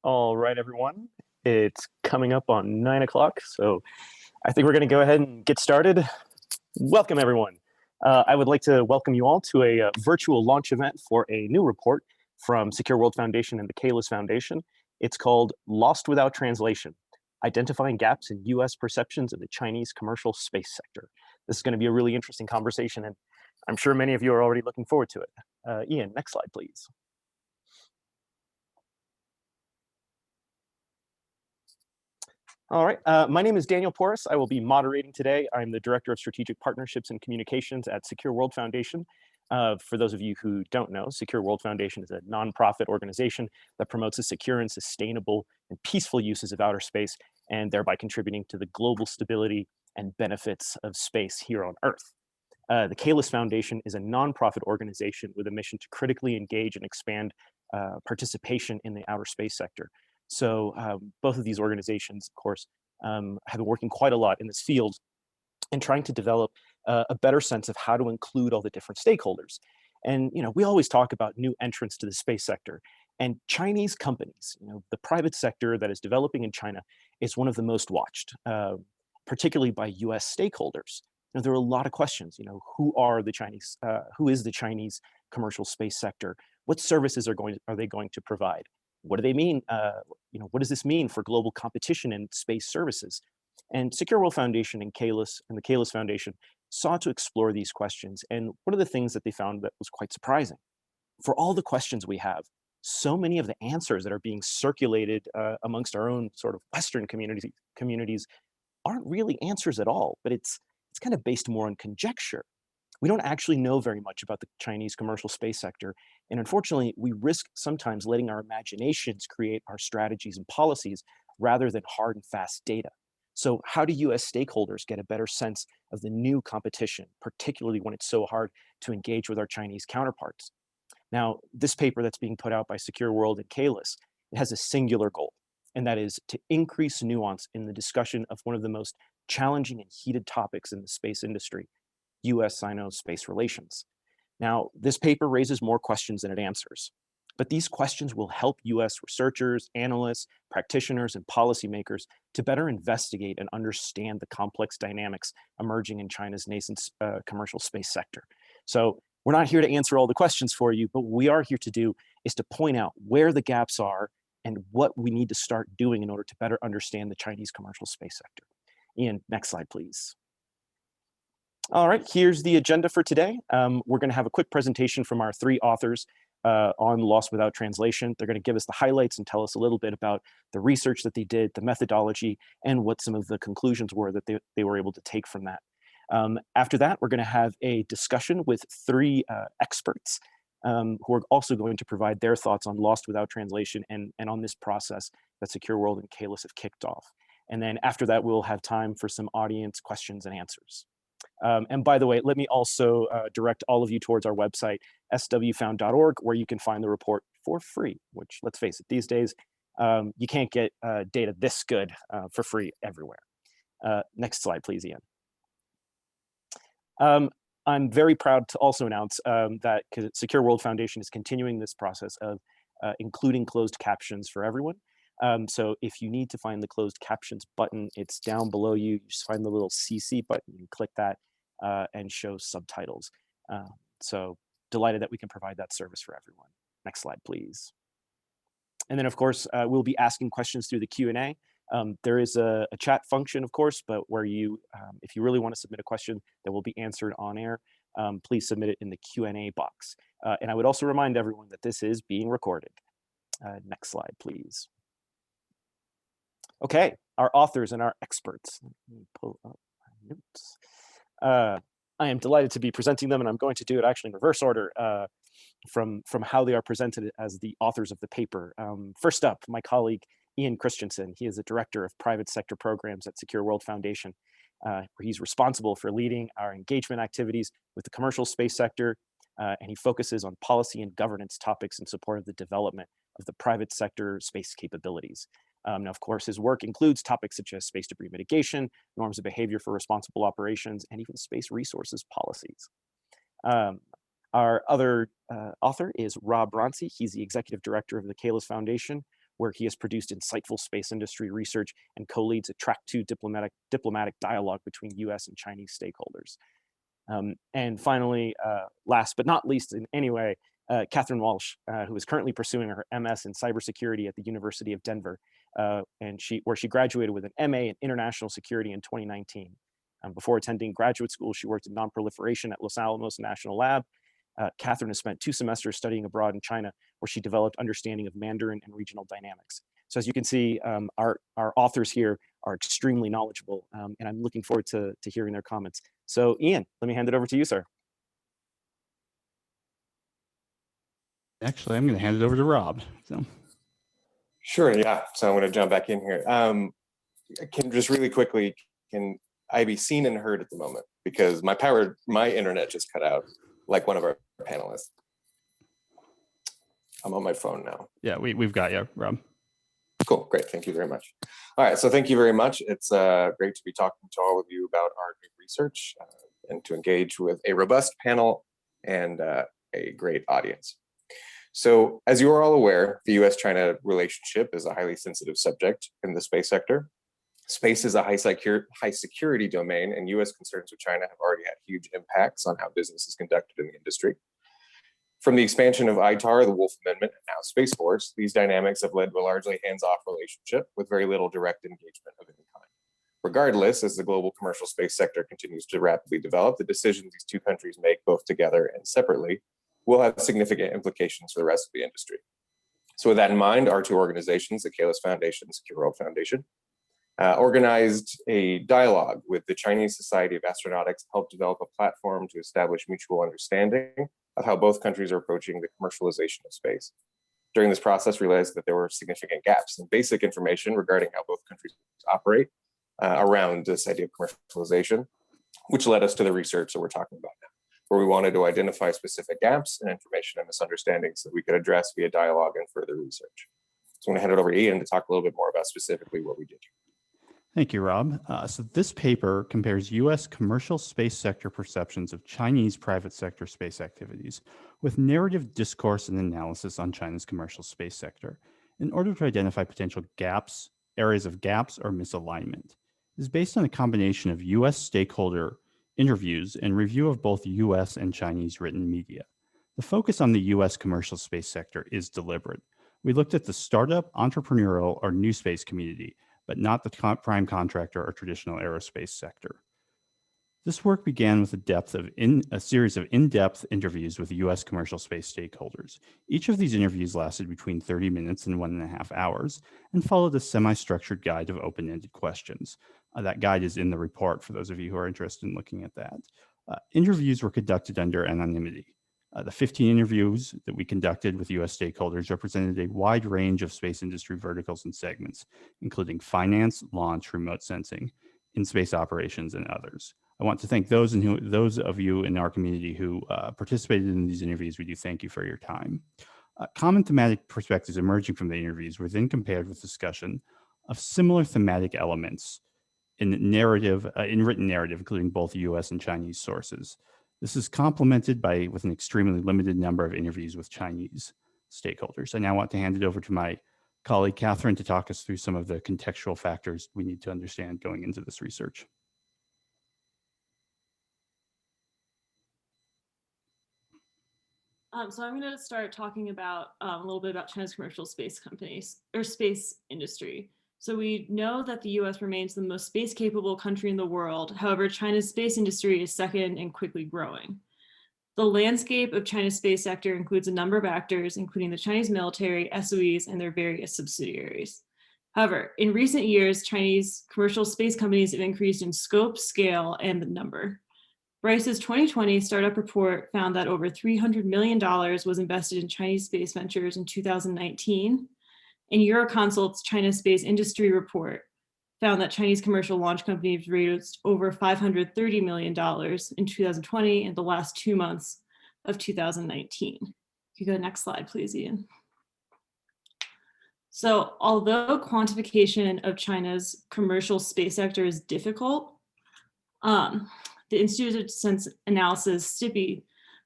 All right, everyone. It's coming up on 9 o'clock, so I think we're going to go ahead and get started. Welcome, everyone. I would like to welcome you all to a virtual launch event for a new report from Secure World Foundation and the Caelus Foundation. It's called Lost Without Translation, Identifying Gaps in U.S. Perceptions of the Chinese Commercial Space Sector. This is going to be a really interesting conversation, and I'm sure many of you are already looking forward to it. Ian, next slide, please. All right, my name is Daniel Porras. I will be moderating today. I'm the Director of Strategic Partnerships and Communications at Secure World Foundation. For those of you who don't know, Secure World Foundation is a nonprofit organization that promotes the secure and sustainable and peaceful uses of outer space, and thereby contributing to the global stability and benefits of space here on Earth. The Caelus Foundation is a nonprofit organization with a mission to critically engage and expand participation in the outer space sector. So both of these organizations, of course, have been working quite a lot in this field and trying to develop a better sense of how to include all the different stakeholders. And we always talk about new entrants to the space sector, and Chinese companies, the private sector that is developing in China is one of the most watched, particularly by U.S. stakeholders. There are a lot of questions. Who are the Chinese? Who is the Chinese commercial space sector? What services are they going to provide? What do they mean? What does this mean for global competition in space services? And Secure World Foundation and the Caelus Foundation sought to explore these questions. And one of the things that they found that was quite surprising, for all the questions we have, so many of the answers that are being circulated amongst our own sort of Western communities aren't really answers at all, but it's kind of based more on conjecture. We don't actually know very much about the Chinese commercial space sector, and unfortunately, we risk sometimes letting our imaginations create our strategies and policies rather than hard and fast data. So how do US stakeholders get a better sense of the new competition, particularly when it's so hard to engage with our Chinese counterparts? Now, this paper that's being put out by Secure World and Caelus, it has a singular goal, and that is to increase nuance in the discussion of one of the most challenging and heated topics in the space industry, US-Sino space relations. Now, this paper raises more questions than it answers, but these questions will help US researchers, analysts, practitioners, and policymakers to better investigate and understand the complex dynamics emerging in China's nascent commercial space sector. So we're not here to answer all the questions for you, but what we are here to do is to point out where the gaps are and what we need to start doing in order to better understand the Chinese commercial space sector. Ian, next slide, please. All right, here's the agenda for today. We're going to have a quick presentation from our three authors on Lost Without Translation. They're going to give us the highlights and tell us a little bit about the research that they did, the methodology, and what some of the conclusions were that they were able to take from that. After that, we're going to have a discussion with three experts who are also going to provide their thoughts on Lost Without Translation and on this process that Secure World and Caelus have kicked off. And then after that, we'll have time for some audience questions and answers. And by the way, let me also direct all of you towards our website, swfound.org, where you can find the report for free, which, let's face it, these days, you can't get data this good for free everywhere. Next slide, please, Ian. I'm very proud to also announce that Secure World Foundation is continuing this process of including closed captions for everyone. So if you need to find the closed captions button, it's down below you. You just find the little CC button, you click that and show subtitles. So delighted that we can provide that service for everyone. Next slide, please. And then, of course, we'll be asking questions through the Q&A. There is a chat function, of course, but where you, if you really want to submit a question that will be answered on air, please submit it in the Q&A box. And I would also remind everyone that this is being recorded. Next slide, please. Okay, our authors and our experts. Let me pull up my notes. I am delighted to be presenting them, and I'm going to do it actually in reverse order from how they are presented as the authors of the paper. First up, my colleague, Ian Christensen. He is the Director of Private Sector Programs at Secure World Foundation, where he's responsible for leading our engagement activities with the commercial space sector, and he focuses on policy and governance topics in support of the development of the private sector space capabilities. Now, of course, his work includes topics such as space debris mitigation, norms of behavior for responsible operations, and even space resources policies. Our other author is Rob Ronci. He's the Executive Director of the Caelus Foundation, where he has produced insightful space industry research and co-leads a track 2 diplomatic dialogue between US and Chinese stakeholders. And finally, last but not least in any way, Catherine Walsh, who is currently pursuing her MS in cybersecurity at the University of Denver, where she graduated with an MA in international security in 2019. Before attending graduate school, she worked in nonproliferation at Los Alamos National Lab. Catherine has spent 2 semesters studying abroad in China, where she developed understanding of Mandarin and regional dynamics. So as you can see, our authors here are extremely knowledgeable, and I'm looking forward to hearing their comments. So Ian, let me hand it over to you, sir. Actually, I'm going to hand it over to Rob. So. Sure, yeah. So I'm going to jump back in here. Can just really quickly, can I be seen and heard at the moment? Because my internet just cut out, like one of our panelists. I'm on my phone now. Yeah, we've got you, Rob. Cool, great, thank you very much. All right, so thank you very much. It's great to be talking to all of you about our new research and to engage with a robust panel and a great audience. So as you are all aware, the US-China relationship is a highly sensitive subject in the space sector. Space is a high security domain, and US concerns with China have already had huge impacts on how business is conducted in the industry. From the expansion of ITAR, the Wolf Amendment, and now Space Force, these dynamics have led to a largely hands-off relationship with very little direct engagement of any kind. Regardless, as the global commercial space sector continues to rapidly develop, the decisions these 2 countries make both together and separately will have significant implications for the rest of the industry. So with that in mind, our 2 organizations, the Caelus Foundation and Secure World Foundation, organized a dialogue with the Chinese Society of Astronautics to help develop a platform to establish mutual understanding of how both countries are approaching the commercialization of space. During this process, we realized that there were significant gaps in basic information regarding how both countries operate around this idea of commercialization, which led us to the research that we're talking about now, where we wanted to identify specific gaps in information and misunderstandings that we could address via dialogue and further research. So I'm going to hand it over to Ian to talk a little bit more about specifically what we did. Thank you, Rob. So this paper compares U.S. commercial space sector perceptions of Chinese private sector space activities with narrative discourse and analysis on China's commercial space sector in order to identify potential gaps, areas of gaps, or misalignment. It is based on a combination of U.S. stakeholder interviews and review of both U.S. and Chinese written media. The focus on the U.S. commercial space sector is deliberate. We looked at the startup, entrepreneurial, or new space community, but not the prime contractor or traditional aerospace sector. This work began with a series of in-depth interviews with U.S. commercial space stakeholders. Each of these interviews lasted between 30 minutes and 1.5 hours and followed a semi-structured guide of open-ended questions. That guide is in the report for those of you who are interested in looking at that. Interviews were conducted under anonymity. The 15 interviews that we conducted with U.S. stakeholders represented a wide range of space industry verticals and segments, including finance, launch, remote sensing, in-space operations, and others. I want to thank those of you in our community who participated in these interviews. We do thank you for your time. Common thematic perspectives emerging from the interviews were then compared with discussion of similar thematic elements in written narrative, including both U.S. and Chinese sources. This is complemented with an extremely limited number of interviews with Chinese stakeholders. I now want to hand it over to my colleague, Catherine, to talk us through some of the contextual factors we need to understand going into this research. So I'm going to start talking about a little bit about China's commercial space companies or space industry. So we know that the US remains the most space capable country in the world. However, China's space industry is second and quickly growing. The landscape of China's space sector includes a number of actors, including the Chinese military, SOEs, and their various subsidiaries. However, in recent years, Chinese commercial space companies have increased in scope, scale, and the number. Bryce's 2020 startup report found that over $300 million was invested in Chinese space ventures in 2019. And Euroconsult's China Space Industry Report found that Chinese commercial launch companies raised over $530 million in 2020 and the last 2 months of 2019. If you go to the next slide, please, Ian. So although quantification of China's commercial space sector is difficult, the Institute of Sense Analysis, STIPI,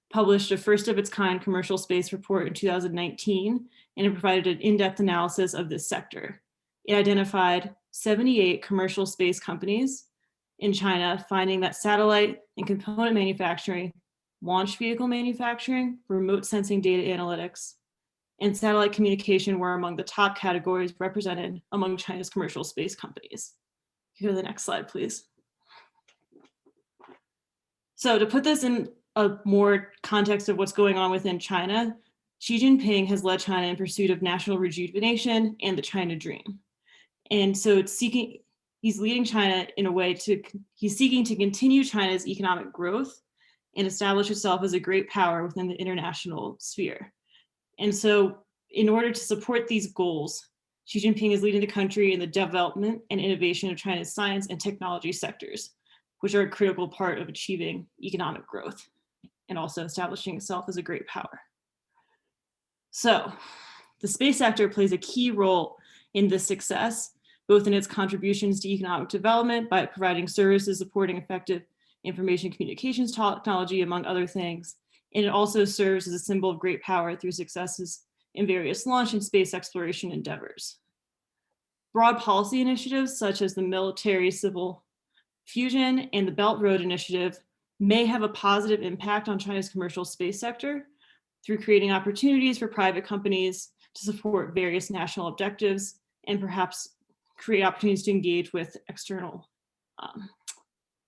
published a first of its kind commercial space report in 2019, and it provided an in-depth analysis of this sector. It identified 78 commercial space companies in China, finding that satellite and component manufacturing, launch vehicle manufacturing, remote sensing data analytics, and satellite communication were among the top categories represented among China's commercial space companies. Go to the next slide, please. So to put this in a more context of what's going on within China, Xi Jinping has led China in pursuit of national rejuvenation and the China dream. And so he's leading China in a way he's seeking to continue China's economic growth and establish itself as a great power within the international sphere. And so in order to support these goals, Xi Jinping is leading the country in the development and innovation of China's science and technology sectors, which are a critical part of achieving economic growth and also establishing itself as a great power. So the space sector plays a key role in this success, both in its contributions to economic development by providing services supporting effective information communications technology, among other things. And it also serves as a symbol of great power through successes in various launch and space exploration endeavors. Broad policy initiatives such as the military-civil fusion and the Belt Road Initiative may have a positive impact on China's commercial space sector through creating opportunities for private companies to support various national objectives and perhaps create opportunities to engage with external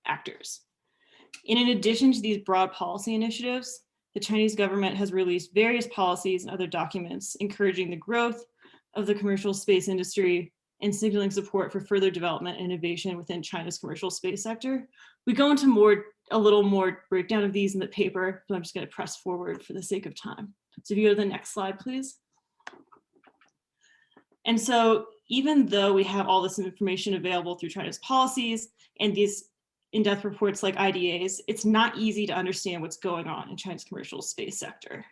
actors. And in addition to these broad policy initiatives, the Chinese government has released various policies and other documents encouraging the growth of the commercial space industry and signaling support for further development and innovation within China's commercial space sector. We go into a little more breakdown of these in the paper, but I'm just going to press forward for the sake of time. So if you go to the next slide, please. And so even though we have all this information available through China's policies and these in-depth reports like IDAs, it's not easy to understand what's going on in China's commercial space sector.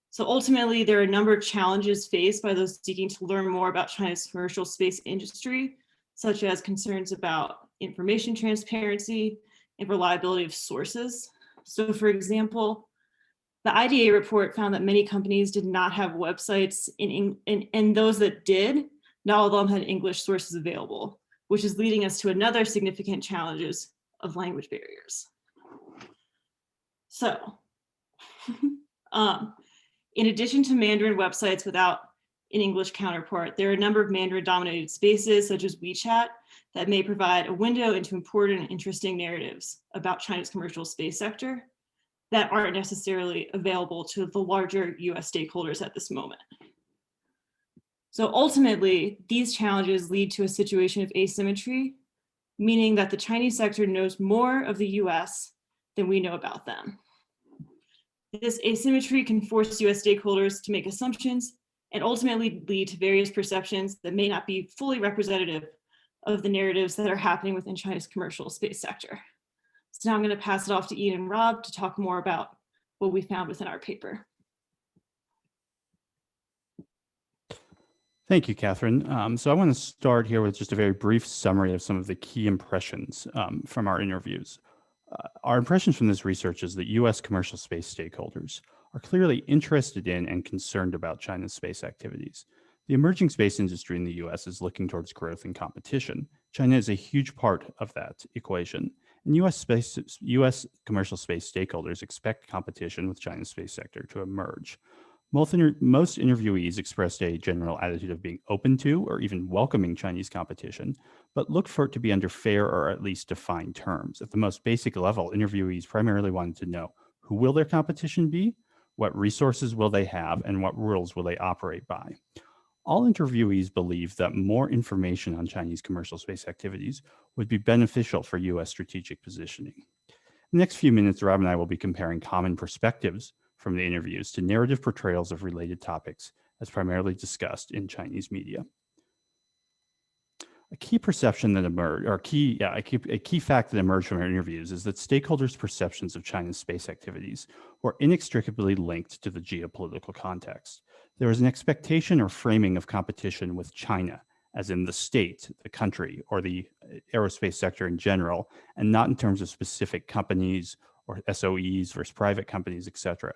So ultimately, there are a number of challenges faced by those seeking to learn more about China's commercial space industry, such as concerns about information transparency and reliability of sources. So for example, the IDA report found that many companies did not have websites and those that did, not all of them had English sources available, which is leading us to another significant challenges of language barriers. So, in addition to Mandarin websites without an English counterpart, there are a number of Mandarin-dominated spaces, such as WeChat, that may provide a window into important and interesting narratives about China's commercial space sector that aren't necessarily available to the larger US stakeholders at this moment. So ultimately, these challenges lead to a situation of asymmetry, meaning that the Chinese sector knows more of the US than we know about them. This asymmetry can force US stakeholders to make assumptions and ultimately lead to various perceptions that may not be fully representative of the narratives that are happening within China's commercial space sector. So now I'm going to pass it off to Ian and Rob to talk more about what we found within our paper. Thank you, Catherine. So I want to start here with just a very brief summary of some of the key impressions from our interviews. Our impressions from this research is that U.S. commercial space stakeholders are clearly interested in and concerned about China's space activities. The emerging space industry in the U.S. is looking towards growth and competition. China is a huge part of that equation. And U.S. commercial space stakeholders expect competition with China's space sector to emerge. Most interviewees expressed a general attitude of being open to or even welcoming Chinese competition, but looked for it to be under fair or at least defined terms. At the most basic level, interviewees primarily wanted to know who will their competition be, what resources will they have, and what rules will they operate by. All interviewees believe that more information on Chinese commercial space activities would be beneficial for U.S. strategic positioning. In the next few minutes, Rob and I will be comparing common perspectives from the interviews to narrative portrayals of related topics as primarily discussed in Chinese media. A key perception that emerged, or a key fact that emerged from our interviews is that stakeholders' perceptions of China's space activities were inextricably linked to the geopolitical context. There was an expectation or framing of competition with China, as in the state, the country, or the aerospace sector in general, and not in terms of specific companies or SOEs versus private companies, etc.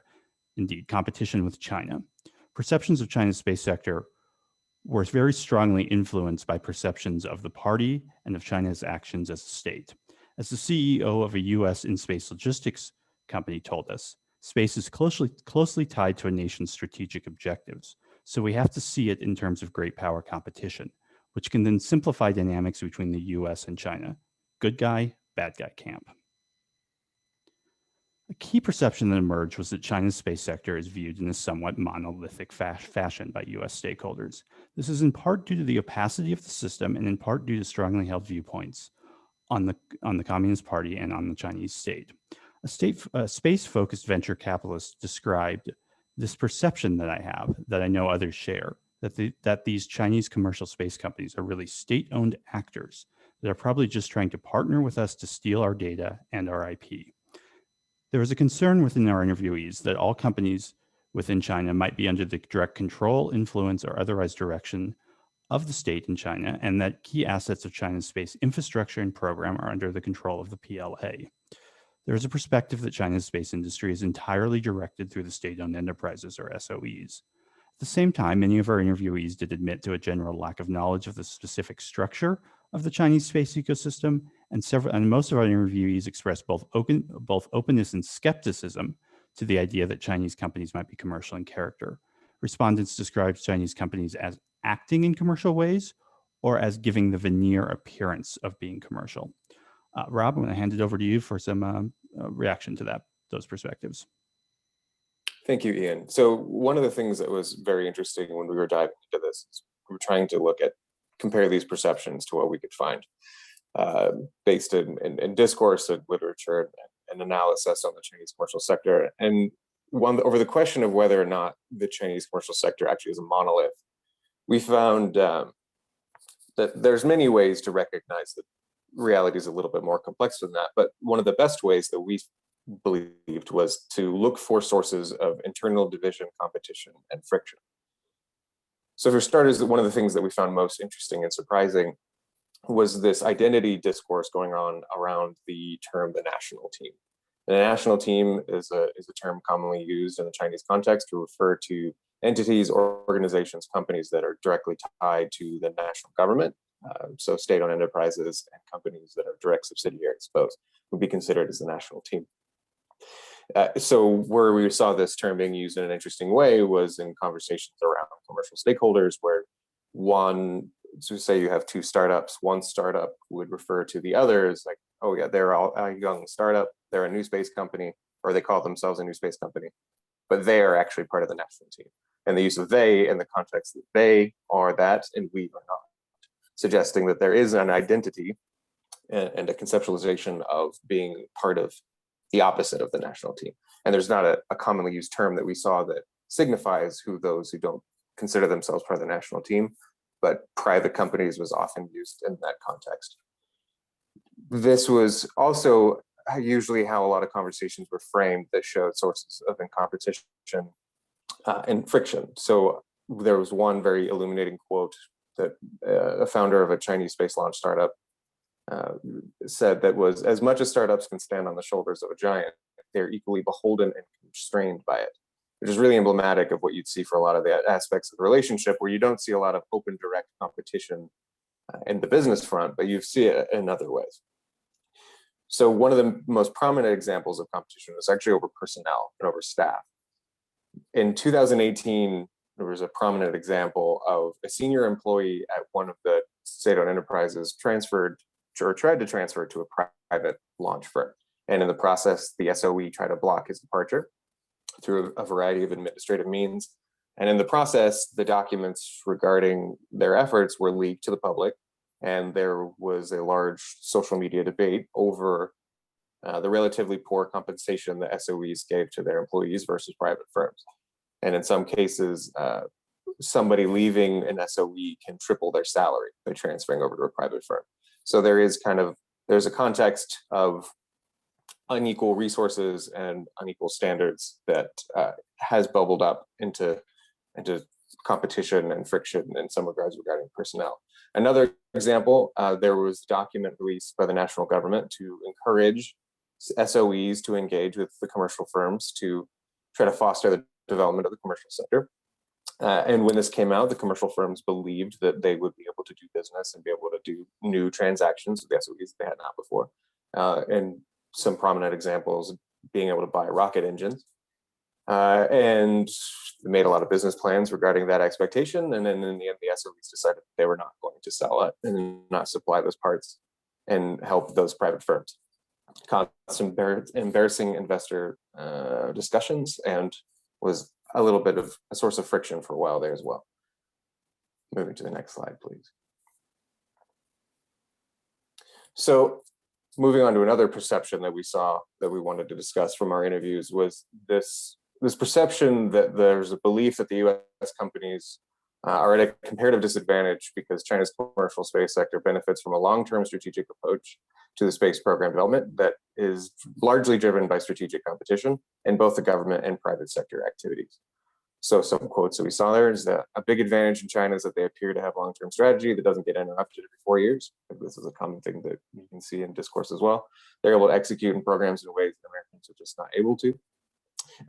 Indeed, competition with China. Perceptions of China's space sector were very strongly influenced by perceptions of the party and of China's actions as a state. As the CEO of a US in-space logistics company told us, space is closely tied to a nation's strategic objectives. So we have to see it in terms of great power competition, which can then simplify dynamics between the US and China. Good guy, bad guy camp. A key perception that emerged was that China's space sector is viewed in a somewhat monolithic fashion by US stakeholders. This is in part due to the opacity of the system and in part due to strongly held viewpoints on the Communist Party and on the Chinese state. A space-focused venture capitalist described this perception that I have, that I know others share, that these Chinese commercial space companies are really state-owned actors that are probably just trying to partner with us to steal our data and our IP. There was a concern within our interviewees that all companies within China might be under the direct control, influence, or otherwise direction of the state in China, and that key assets of China's space infrastructure and program are under the control of the PLA. There is a perspective that China's space industry is entirely directed through the state-owned enterprises, or SOEs. At the same time, many of our interviewees did admit to a general lack of knowledge of the specific structure of the Chinese space ecosystem, and most of our interviewees expressed both openness and skepticism to the idea that Chinese companies might be commercial in character. Respondents described Chinese companies as acting in commercial ways or as giving the veneer appearance of being commercial. Rob, I'm going to hand it over to you for some reaction to those perspectives. Thank you, Ian. So one of the things that was very interesting when we were diving into this is we were trying to compare these perceptions to what we could find based in discourse and literature and analysis on the Chinese commercial sector. And over the question of whether or not the Chinese commercial sector actually is a monolith, we found that there's many ways to recognize that reality is a little bit more complex than that. But one of the best ways that we believed was to look for sources of internal division, competition, and friction. So for starters, one of the things that we found most interesting and surprising was this identity discourse going on around the term the national team. The national team is a term commonly used in the Chinese context to refer to entities or organizations, companies that are directly tied to the national government. So state-owned enterprises and companies that are direct subsidiaries, both would be considered as the national team. So where we saw this term being used in an interesting way was in conversations around commercial stakeholders, where so say you have two startups, one startup would refer to the others like, oh yeah, they're all a young startup, they're a new space company, or they call themselves a new space company, but they are actually part of the national team. And the use of they in the context that they are that and we are not, suggesting that there is an identity and a conceptualization of being part of the opposite of the national team. And there's not a commonly used term that we saw that signifies those who don't consider themselves part of the national team, but private companies was often used in that context. This was also usually how a lot of conversations were framed that showed sources of competition and friction. So there was one very illuminating quote that a founder of a Chinese space launch startup said that was, as much as startups can stand on the shoulders of a giant, they're equally beholden and constrained by it, which is really emblematic of what you'd see for a lot of the aspects of the relationship, where you don't see a lot of open, direct competition in the business front, but you see it in other ways. So one of the most prominent examples of competition was actually over personnel and over staff. In 2018, there was a prominent example of a senior employee at one of the state-owned enterprises tried to transfer to a private launch firm. And in the process, the SOE tried to block his departure through a variety of administrative means. And in the process, the documents regarding their efforts were leaked to the public. And there was a large social media debate over the relatively poor compensation the SOEs gave to their employees versus private firms. And in some cases, somebody leaving an SOE can triple their salary by transferring over to a private firm. So there's a context of unequal resources and unequal standards that has bubbled up into competition and friction in some regards regarding personnel. Another example, there was a document released by the national government to encourage SOEs to engage with the commercial firms to try to foster the development of the commercial sector. And when this came out, the commercial firms believed that they would be able to do business and be able to do new transactions with the SOEs they had not before. And some prominent examples being able to buy rocket engines. And made a lot of business plans regarding that expectation. And then in the end, the SOEs decided they were not going to sell it and not supply those parts and help those private firms. Constant embarrassing investor discussions, and was a little bit of a source of friction for a while there as well. Moving to the next slide, please. So moving on to another perception that we saw that we wanted to discuss from our interviews was this perception that there's a belief that the US companies are at a comparative disadvantage because China's commercial space sector benefits from a long-term strategic approach to the space program development that is largely driven by strategic competition in both the government and private sector activities. So some quotes that we saw there is that a big advantage in China is that they appear to have long-term strategy that doesn't get interrupted every 4 years. This is a common thing that you can see in discourse as well. They're able to execute in programs in ways that Americans are just not able to.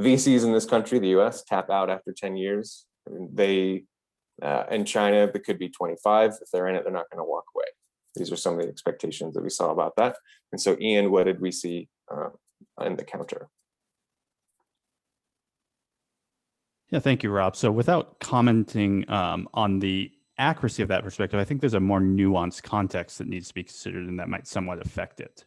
VCs in this country, the US, tap out after 10 years. I mean, they, in China, it could be 25. If they're in it, they're not going to walk away. These are some of the expectations that we saw about that. And so, Ian, what did we see in the counter? Yeah, thank you, Rob. So without commenting on the accuracy of that perspective, I think there's a more nuanced context that needs to be considered and that might somewhat affect it.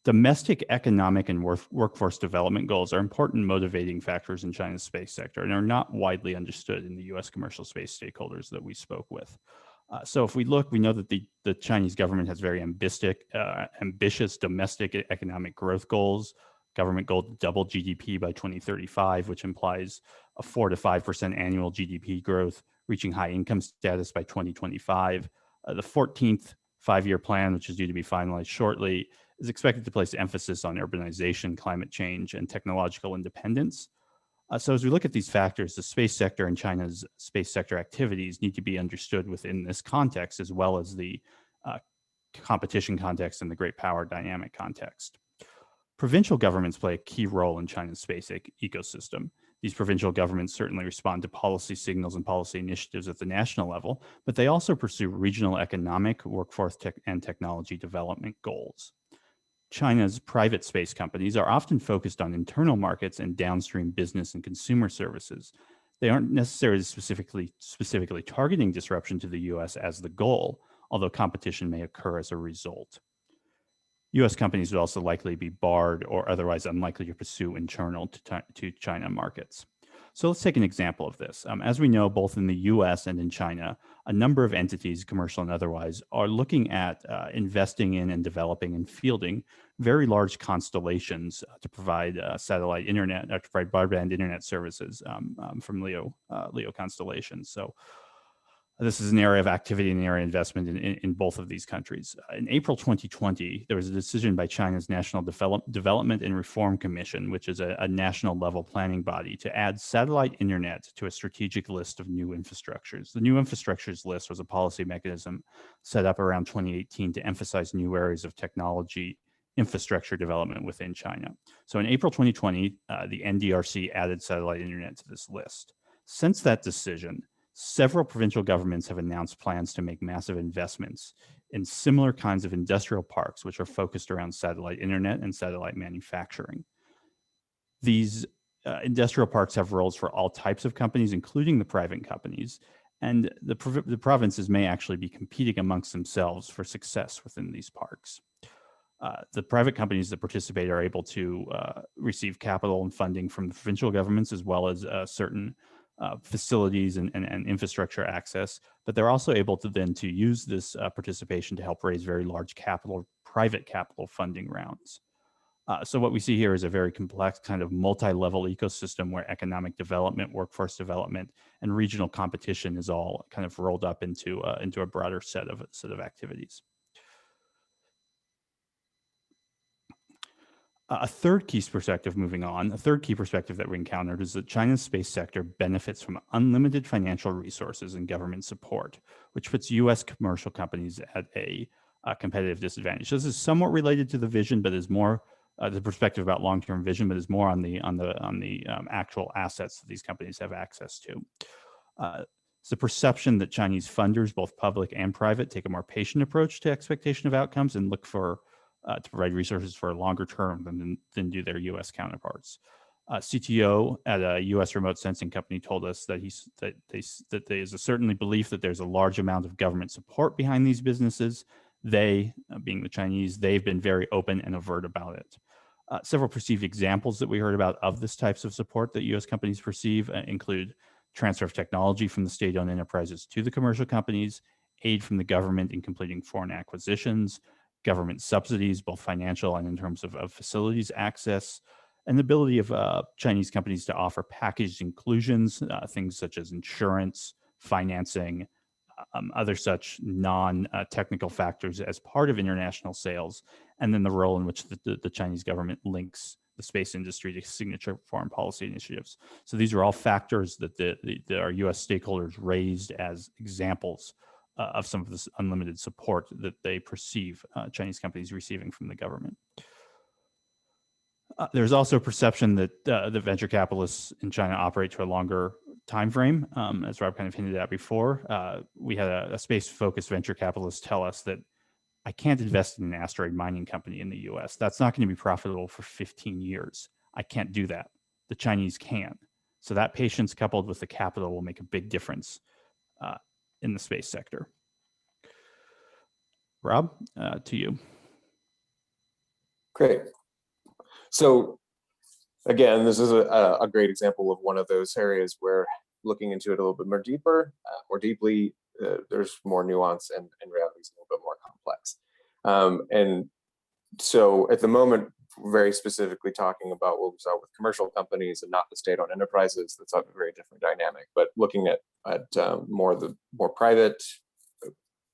Domestic economic and workforce development goals are important motivating factors in China's space sector and are not widely understood in the US commercial space stakeholders that we spoke with. So if we look, we know that the Chinese government has very ambitious domestic economic growth goals. Government goal to double GDP by 2035, which implies a 4 to 5% annual GDP growth, reaching high income status by 2025. The 14th five-year plan, which is due to be finalized shortly, is expected to place emphasis on urbanization, climate change, and technological independence. So as we look at these factors, the space sector and China's space sector activities need to be understood within this context, as well as the competition context and the great power dynamic context. Provincial governments play a key role in China's space ecosystem. These provincial governments certainly respond to policy signals and policy initiatives at the national level, but they also pursue regional economic, workforce and technology development goals. China's private space companies are often focused on internal markets and downstream business and consumer services. They aren't necessarily specifically targeting disruption to the US as the goal, although competition may occur as a result. US companies would also likely be barred or otherwise unlikely to pursue internal to China markets. So let's take an example of this. As we know, both in the US and in China, a number of entities, commercial and otherwise, are looking at investing in and developing and fielding very large constellations to provide satellite internet, to provide broadband internet services from LEO constellations. So this is an area of activity and an area of investment in both of these countries. In April 2020, there was a decision by China's National Development and Reform Commission, which is a national level planning body, to add satellite internet to a strategic list of new infrastructures. The new infrastructures list was a policy mechanism set up around 2018 to emphasize new areas of technology infrastructure development within China. So in April 2020, the NDRC added satellite internet to this list. Since that decision, several provincial governments have announced plans to make massive investments in similar kinds of industrial parks, which are focused around satellite internet and satellite manufacturing. These industrial parks have roles for all types of companies, including the private companies, and the provinces may actually be competing amongst themselves for success within these parks. The private companies that participate are able to receive capital and funding from the provincial governments, as well as certain facilities and infrastructure access, but they're also able to then to use this participation to help raise very large private capital funding rounds. So what we see here is a very complex kind of multi-level ecosystem where economic development, workforce development, and regional competition is all kind of rolled up into a broader set of activities. A third key perspective that we encountered is that China's space sector benefits from unlimited financial resources and government support, which puts US commercial companies at a competitive disadvantage. So this is somewhat related to the vision, but is more the perspective about long-term vision, but is more on the actual assets that these companies have access to. It's the perception that Chinese funders, both public and private, take a more patient approach to expectation of outcomes and look for to provide resources for a longer term than do their U.S. counterparts. CTO at a U.S. remote sensing company told us that there is a certainly belief that there's a large amount of government support behind these businesses. They, being the Chinese, they've been very open and overt about it. Several perceived examples that we heard about of this types of support that U.S. companies perceive include transfer of technology from the state-owned enterprises to the commercial companies, aid from the government in completing foreign acquisitions, government subsidies, both financial and in terms of facilities access, and the ability of Chinese companies to offer packaged inclusions, things such as insurance, financing, other such non-technical factors as part of international sales, and then the role in which the Chinese government links the space industry to signature foreign policy initiatives. So these are all factors that our U.S. stakeholders raised as examples of some of this unlimited support that they perceive Chinese companies receiving from the government. There's also a perception that the venture capitalists in China operate to a longer time frame. As Rob kind of hinted at before, we had a space-focused venture capitalist tell us that I can't invest in an asteroid mining company in the US. That's not going to be profitable for 15 years. I can't do that. The Chinese can. So that patience coupled with the capital will make a big difference in the space sector. Rob, to you. Great. So again, this is a great example of one of those areas where looking into it a little bit more deeply, there's more nuance and reality is a little bit more complex. And so at the moment, very specifically talking about what we saw with commercial companies and not the state-owned enterprises, that's a very different dynamic. But looking at more private,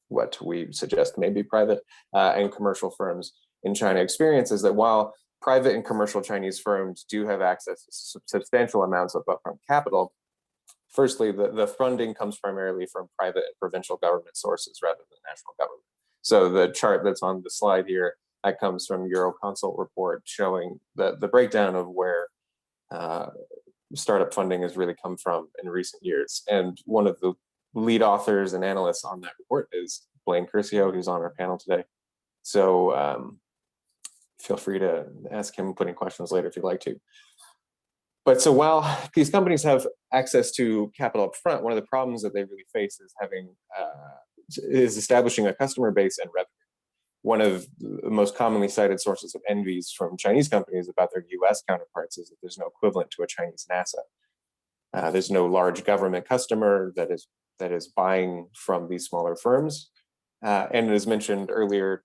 what we suggest may be private and commercial firms in China experiences that while private and commercial Chinese firms do have access to substantial amounts of upfront capital, firstly, the funding comes primarily from private and provincial government sources rather than national government. So the chart that's on the slide here, that comes from Euroconsult report showing the breakdown of where startup funding has really come from in recent years. And one of the lead authors and analysts on that report is Blaine Curcio, who's on our panel today. So feel free to ask him, put in questions later if you'd like to. But so while these companies have access to capital up front, one of the problems that they really face is establishing a customer base and revenue. One of the most commonly cited sources of envies from Chinese companies about their US counterparts is that there's no equivalent to a Chinese NASA. There's no large government customer that is buying from these smaller firms. And as mentioned earlier,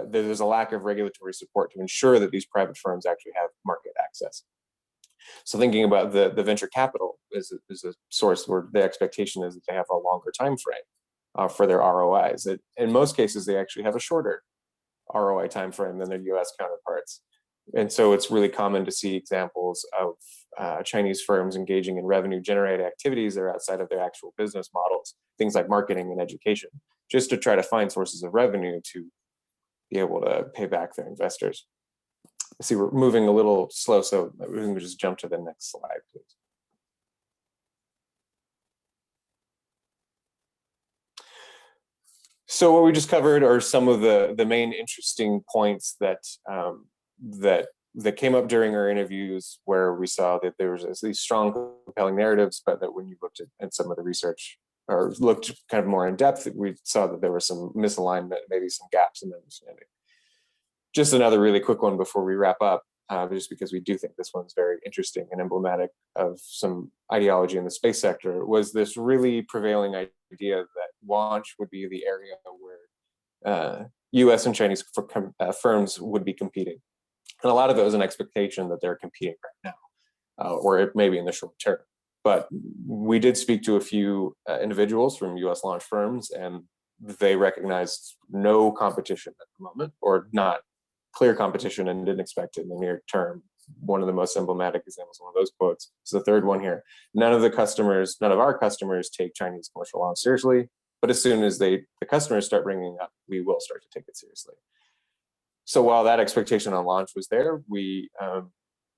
there's a lack of regulatory support to ensure that these private firms actually have market access. So thinking about the venture capital is a source where the expectation is that they have a longer time frame for their ROIs. In most cases, they actually have a shorter ROI time frame than their US counterparts. And so it's really common to see examples of Chinese firms engaging in revenue generating activities that are outside of their actual business models, things like marketing and education, just to try to find sources of revenue to be able to pay back their investors. I see we're moving a little slow, so we can just jump to the next slide, please. So what we just covered are some of the main interesting points that came up during our interviews, where we saw that there was at least strong, compelling narratives, but that when you looked at some of the research or looked kind of more in depth, we saw that there was some misalignment, maybe some gaps in understanding. Just another really quick one before we wrap up, just because we do think this one's very interesting and emblematic of some ideology in the space sector, was this really prevailing idea that launch would be the area where US and Chinese firms would be competing. And a lot of it was an expectation that they're competing right now, or it may be in the short term. But we did speak to a few individuals from US launch firms, and they recognized no competition at the moment, or not clear competition, and didn't expect it in the near term. One of the most emblematic examples, one of those quotes, is the third one here. None of our customers take Chinese commercial launch seriously, but as soon as the customers start bringing it up, we will start to take it seriously. So while that expectation on launch was there, we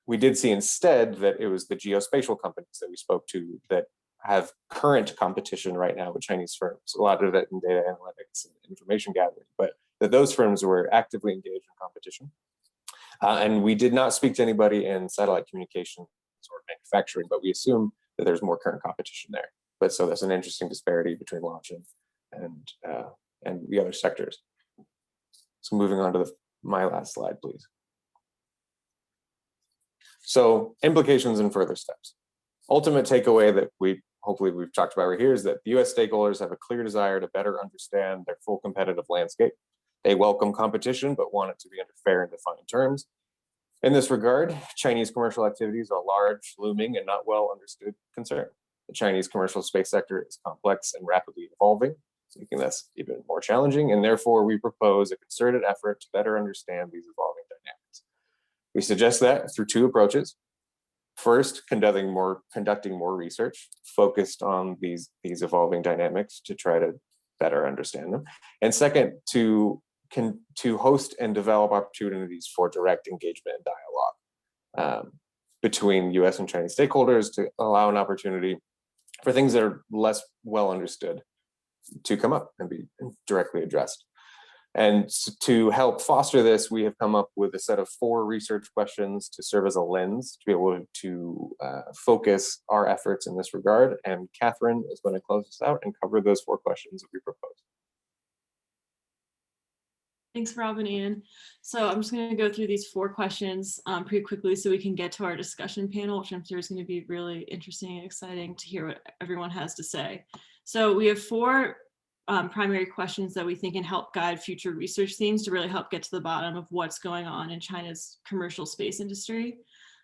did see instead that it was the geospatial companies that we spoke to that have current competition right now with Chinese firms, a lot of it in data analytics and information gathering, but that those firms were actively engaged in competition. And we did not speak to anybody in satellite communications or manufacturing, but we assume that there's more current competition there. But so that's an interesting disparity between launch and the other sectors. So moving on to my last slide, please. So implications and further steps. Ultimate takeaway that hopefully we've talked about right here is that the US stakeholders have a clear desire to better understand their full competitive landscape. They welcome competition, but want it to be under fair and defined terms. In this regard, Chinese commercial activities are a large, looming, and not well understood concern. The Chinese commercial space sector is complex and rapidly evolving, making this even more challenging, and therefore we propose a concerted effort to better understand these evolving dynamics. We suggest that through two approaches. First, conducting more research focused on these evolving dynamics to try to better understand them. And second, to host and develop opportunities for direct engagement and dialogue between US and Chinese stakeholders to allow an opportunity for things that are less well understood to come up and be directly addressed. And to help foster this, we have come up with a set of 4 research questions to serve as a lens to be able to focus our efforts in this regard. And Catherine is going to close us out and cover those 4 questions that we propose. Thanks, Rob and Ian. So I'm just going to go through these 4 questions pretty quickly so we can get to our discussion panel, which I'm sure is going to be really interesting and exciting to hear what everyone has to say. So we have 4 primary questions that we think can help guide future research themes to really help get to the bottom of what's going on in China's commercial space industry.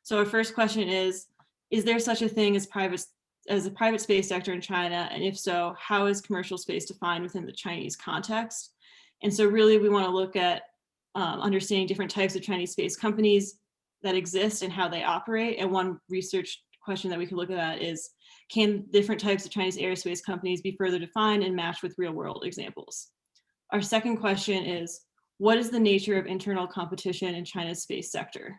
So our first question is there such a thing as a private space sector in China? And if so, how is commercial space defined within the Chinese context? And so really we want to look at understanding different types of Chinese space companies that exist and how they operate. And one research question that we could look at is, can different types of Chinese aerospace companies be further defined and matched with real world examples? Our second question is, what is the nature of internal competition in China's space sector?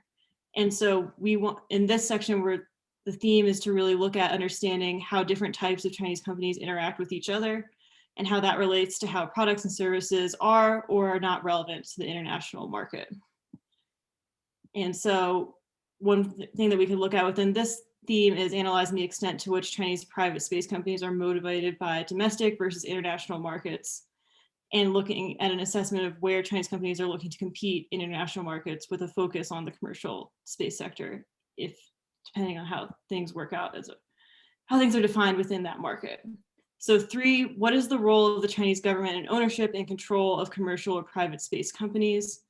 And so we want, in this section where the theme is to really look at understanding how different types of Chinese companies interact with each other and how that relates to how products and services are or are not relevant to the international market. And so one thing that we could look at within this theme is analyzing the extent to which Chinese private space companies are motivated by domestic versus international markets, and looking at an assessment of where Chinese companies are looking to compete in international markets with a focus on the commercial space sector, depending on how things work out, how things are defined within that market. So 3, what is the role of the Chinese government in ownership and control of commercial or private space companies?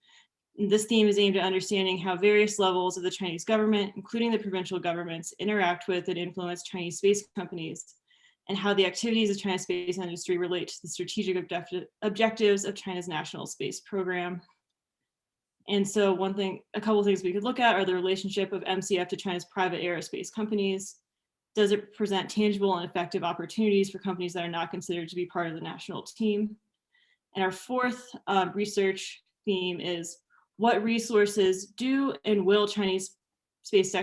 And this theme is aimed at understanding how various levels of the Chinese government, including the provincial governments, interact with and influence Chinese space companies, and how the activities of China's space industry relate to the strategic objectives of China's national space program. And so a couple of things we could look at are the relationship of MCF to China's private aerospace companies. Does it present tangible and effective opportunities for companies that are not considered to be part of the national team? And our 4th research theme is, what resources do and will Chinese space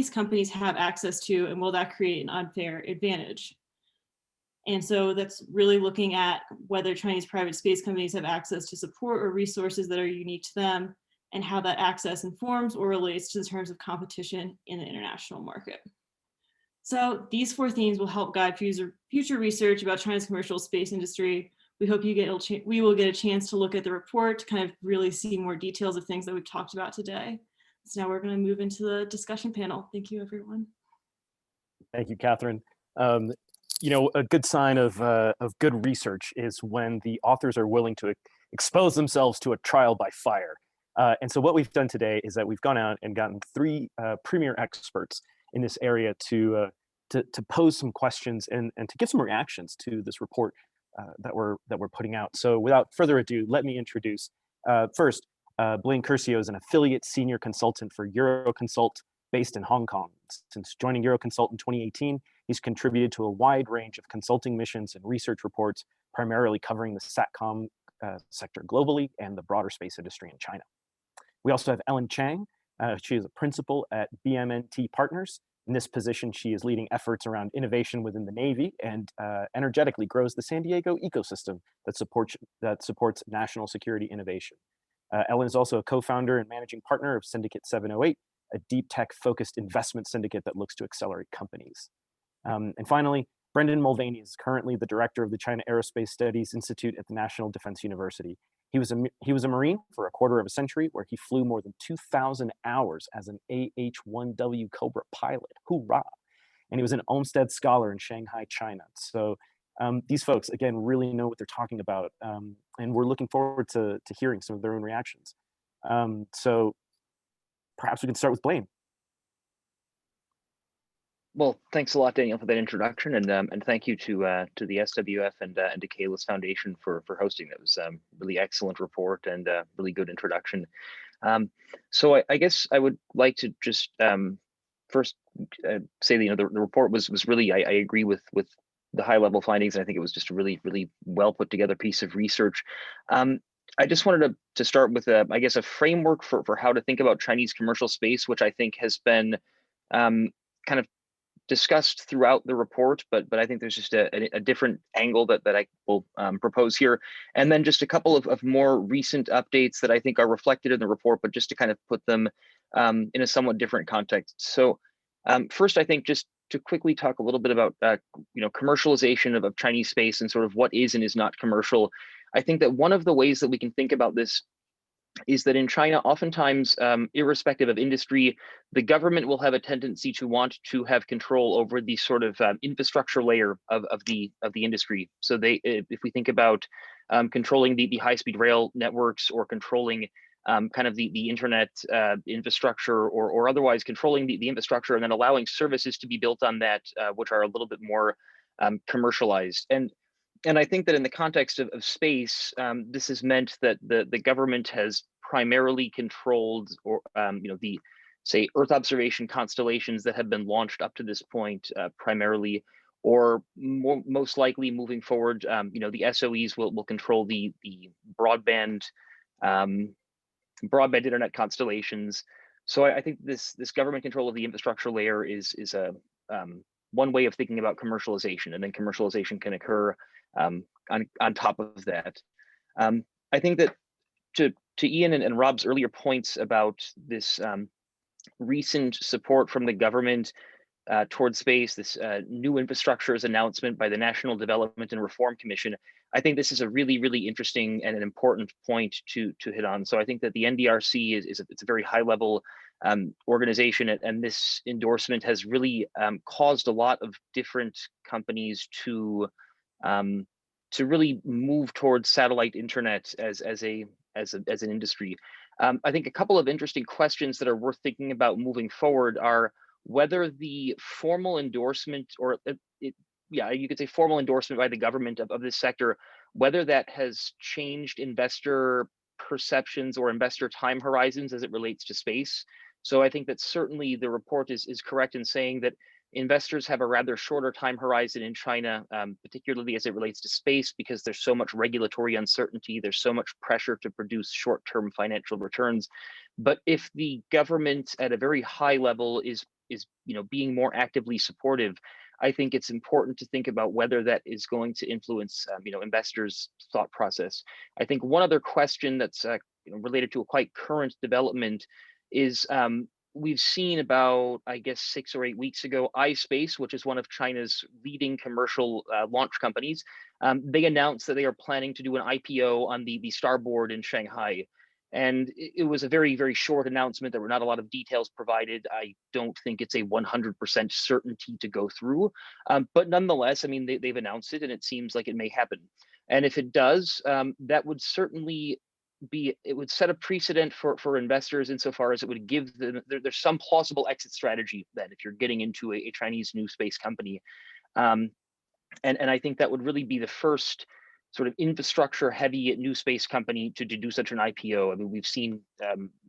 companies have access to, and will that create an unfair advantage? And so that's really looking at whether Chinese private space companies have access to support or resources that are unique to them, and how that access informs or relates to the terms of competition in the international market. So these 4 themes will help guide future research about China's commercial space industry. We hope we will get a chance to look at the report to kind of really see more details of things that we've talked about today. So now we're going to move into the discussion panel. Thank you, everyone. Thank you, Catherine. You know, a good sign of good research is when the authors are willing to expose themselves to a trial by fire. And so what we've done today is that we've gone out and gotten 3 premier experts in this area to pose some questions and to give some reactions to this report that we're putting out. So without further ado, let me introduce first Blaine Curcio is an affiliate senior consultant for Euroconsult based in Hong Kong. Since joining Euroconsult in 2018, he's contributed to a wide range of consulting missions and research reports, primarily covering the SATCOM sector globally and the broader space industry in China. We also have Ellen Chang. She is a principal at BMNT Partners. In this position, she is leading efforts around innovation within the Navy and energetically grows the San Diego ecosystem that supports national security innovation. Ellen is also a co-founder and managing partner of Syndicate 708, a deep tech-focused investment syndicate that looks to accelerate companies. And finally, Brendan Mulvaney is currently the director of the China Aerospace Studies Institute at the National Defense University. He was a Marine for a quarter of a century, where he flew more than 2,000 hours as an AH-1W Cobra pilot. Hoorah! And he was an Olmsted Scholar in Shanghai, China. So these folks, again, really know what they're talking about, and we're looking forward to hearing some of their own reactions. So perhaps we can start with Blaine. Well, thanks a lot, Daniel, for that introduction, and thank you to the SWF and to Caelus Foundation for hosting. That was really excellent report and really good introduction. So I guess I would like to just first say that the report was really, I agree with the high level findings, and I think it was just a really well put together piece of research. I just wanted to start with I guess a framework for how to think about Chinese commercial space, which I think has been kind of discussed throughout the report, but I think there's just a different angle that I will propose here. And then just a couple of more recent updates that I think are reflected in the report, but just to kind of put them in a somewhat different context. So first, I think just to quickly talk a little bit about commercialization of Chinese space and sort of what is and is not commercial. I think that one of the ways that we can think about this is that in China, oftentimes, irrespective of industry, the government will have a tendency to want to have control over the sort of infrastructure layer of the industry. So if we think about controlling the high-speed rail networks, or controlling kind of the internet infrastructure, or otherwise controlling the infrastructure and then allowing services to be built on that, which are a little bit more commercialized. And I think that in the context of space, this has meant that the government has primarily controlled, or the, say, Earth observation constellations that have been launched up to this point, primarily, or most likely moving forward, the SOEs will control the broadband internet constellations. So I think this government control of the infrastructure layer is a one way of thinking about commercialization, and then commercialization can occur on top of that. I think that to Ian and Rob's earlier points about this recent support from the government towards space, this new infrastructures announcement by the National Development and Reform Commission, I think this is a really interesting and an important point to hit on. So I think that the NDRC it's a very high level organization, and this endorsement has really caused a lot of different companies to really move towards satellite internet as an industry. I think a couple of interesting questions that are worth thinking about moving forward are whether the formal endorsement, or you could say formal endorsement by the government of this sector, whether that has changed investor perceptions or investor time horizons as it relates to space. So I think that certainly the report is correct in saying that investors have a rather shorter time horizon in China, particularly as it relates to space, because there's so much regulatory uncertainty, there's so much pressure to produce short-term financial returns. But if the government at a very high level is being more actively supportive, I think it's important to think about whether that is going to influence investors' thought process. I think one other question that's related to a quite current development is we've seen about, I guess, 6 or 8 weeks ago, iSpace, which is one of China's leading commercial launch companies, they announced that they are planning to do an IPO on the Starboard in Shanghai. And it was a very short announcement. There were not a lot of details provided. I don't think it's a 100% certainty to go through, but nonetheless, I mean, they've announced it, and it seems like it may happen. And if it does, that would certainly it would set a precedent for investors insofar as it would give them, there's some plausible exit strategy then if you're getting into a Chinese new space company. And I think that would really be the first sort of infrastructure heavy new space company to do such an IPO. I mean, we've seen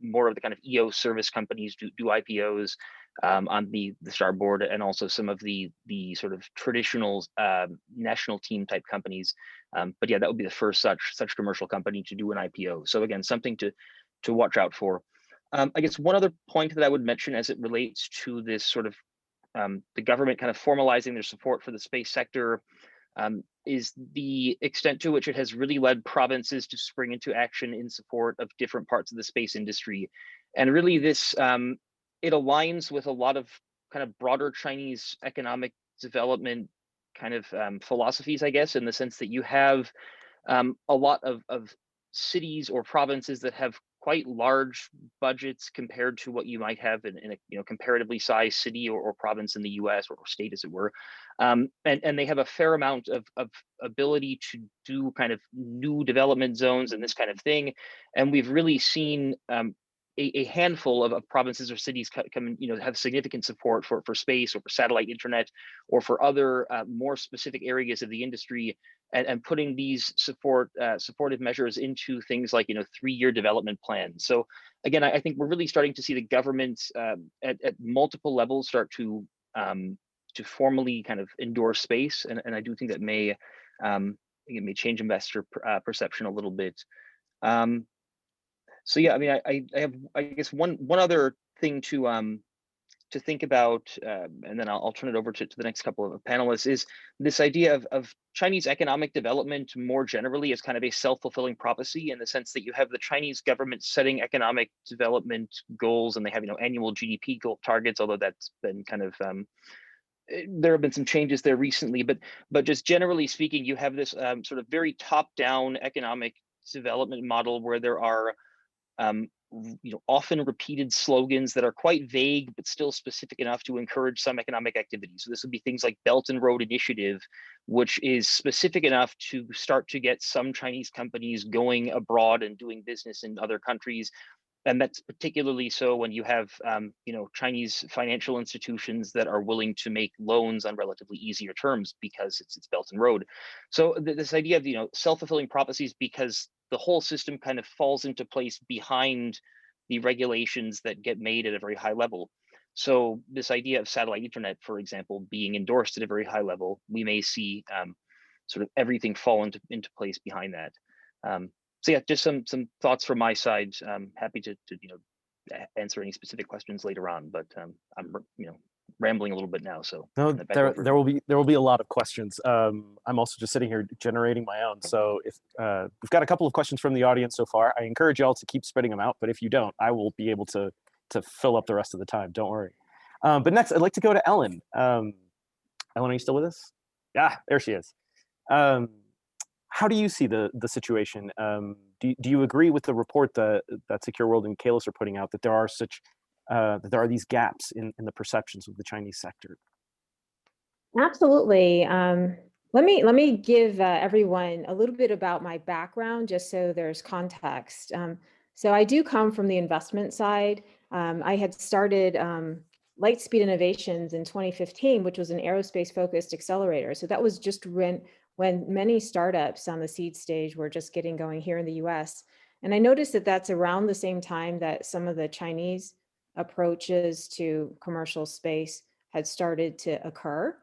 more of the kind of EO service companies do IPOs on the Starboard, and also some of the sort of traditional national team type companies. But yeah, that would be the first such commercial company to do an IPO. So again, something to watch out for. I guess one other point that I would mention as it relates to this sort of the government kind of formalizing their support for the space sector is the extent to which it has really led provinces to spring into action in support of different parts of the space industry. And really this, it aligns with a lot of kind of broader Chinese economic development kind of philosophies, I guess, in the sense that you have a lot of cities or provinces that have quite large budgets compared to what you might have in a comparatively sized city or province in the US or state, as it were. And they have a fair amount of ability to do kind of new development zones and this kind of thing. And we've really seen a handful of provinces or cities come, have significant support for space or for satellite internet or for other more specific areas of the industry, and putting these supportive measures into things like 3-year development plans. So again, I think we're really starting to see the government at multiple levels start to formally kind of endorse space, and I do think that may it may change investor perception a little bit. So yeah, I mean, I have, I guess, one other thing to think about, and then I'll turn it over to the next couple of panelists, is this idea of Chinese economic development more generally as kind of a self-fulfilling prophecy, in the sense that you have the Chinese government setting economic development goals, and they have annual GDP goal targets, although that's been kind of there have been some changes there recently, but just generally speaking, you have this sort of very top-down economic development model where there are often repeated slogans that are quite vague, but still specific enough to encourage some economic activity. So this would be things like Belt and Road Initiative, which is specific enough to start to get some Chinese companies going abroad and doing business in other countries. And that's particularly so when you have, Chinese financial institutions that are willing to make loans on relatively easier terms because it's Belt and Road. So this idea of, self-fulfilling prophecies, because the whole system kind of falls into place behind the regulations that get made at a very high level. So this idea of satellite internet, for example, being endorsed at a very high level, we may see sort of everything fall into place behind that. So yeah, just some thoughts from my side. I'm happy to answer any specific questions later on, but I'm rambling a little bit now. So no, there will be a lot of questions. I'm also just sitting here generating my own. So if we've got a couple of questions from the audience so far, I encourage y'all to keep spreading them out. But if you don't, I will be able to fill up the rest of the time. Don't worry. But next, I'd like to go to Ellen. Ellen, are you still with us? Yeah, there she is. How do you see the situation? Do you agree with the report that Secure World and Caelus are putting out, that there are these gaps in the perceptions of the Chinese sector? Absolutely. Let me give everyone a little bit about my background, just so there's context. So I do come from the investment side. I had started Lightspeed Innovations in 2015, which was an aerospace-focused accelerator. So that was just when many startups on the seed stage were just getting going here in the US. And I noticed that that's around the same time that some of the Chinese approaches to commercial space had started to occur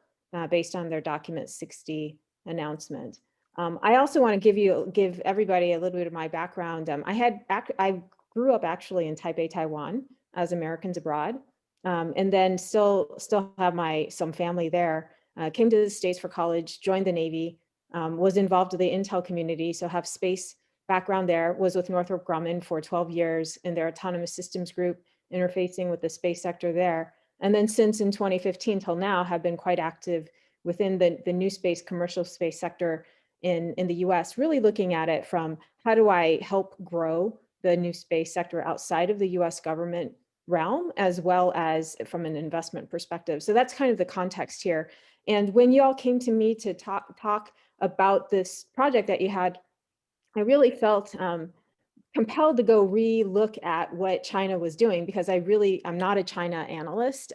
based on their Document 60 announcement. I also want to give everybody a little bit of my background. I grew up actually in Taipei, Taiwan, as Americans abroad, and then still have some family there. Came to the States for college, joined the Navy, was involved with the Intel community, so have space background there, was with Northrop Grumman for 12 years in their autonomous systems group, interfacing with the space sector there. And then since in 2015 till now, have been quite active within the new space, commercial space sector in the US, really looking at it from how do I help grow the new space sector outside of the US government realm, as well as from an investment perspective. So that's kind of the context here. And when you all came to me to talk about this project that you had, I really felt compelled to go re-look at what China was doing, because I'm not a China analyst.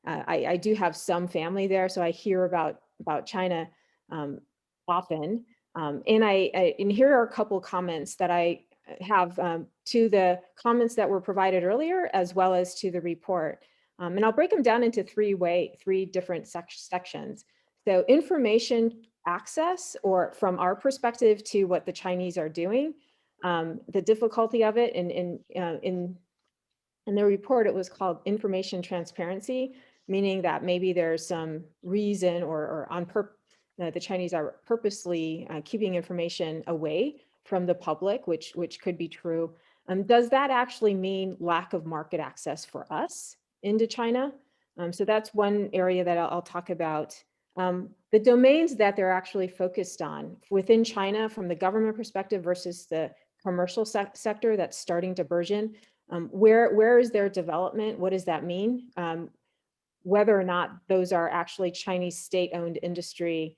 I do have some family there, so I hear about China often. And here are a couple comments that I have to the comments that were provided earlier, as well as to the report. And I'll break them down into three different sections. So information access, or from our perspective to what the Chinese are doing, the difficulty of it in In the report, it was called information transparency, meaning that maybe there's some reason or on purpose, the Chinese are purposely keeping information away from the public, which could be true. Does that actually mean lack of market access for us into China? So that's one area that I'll talk about. The domains that they're actually focused on within China from the government perspective versus the commercial sector that's starting to burgeon. Where is their development? What does that mean? Whether or not those are actually Chinese state-owned industry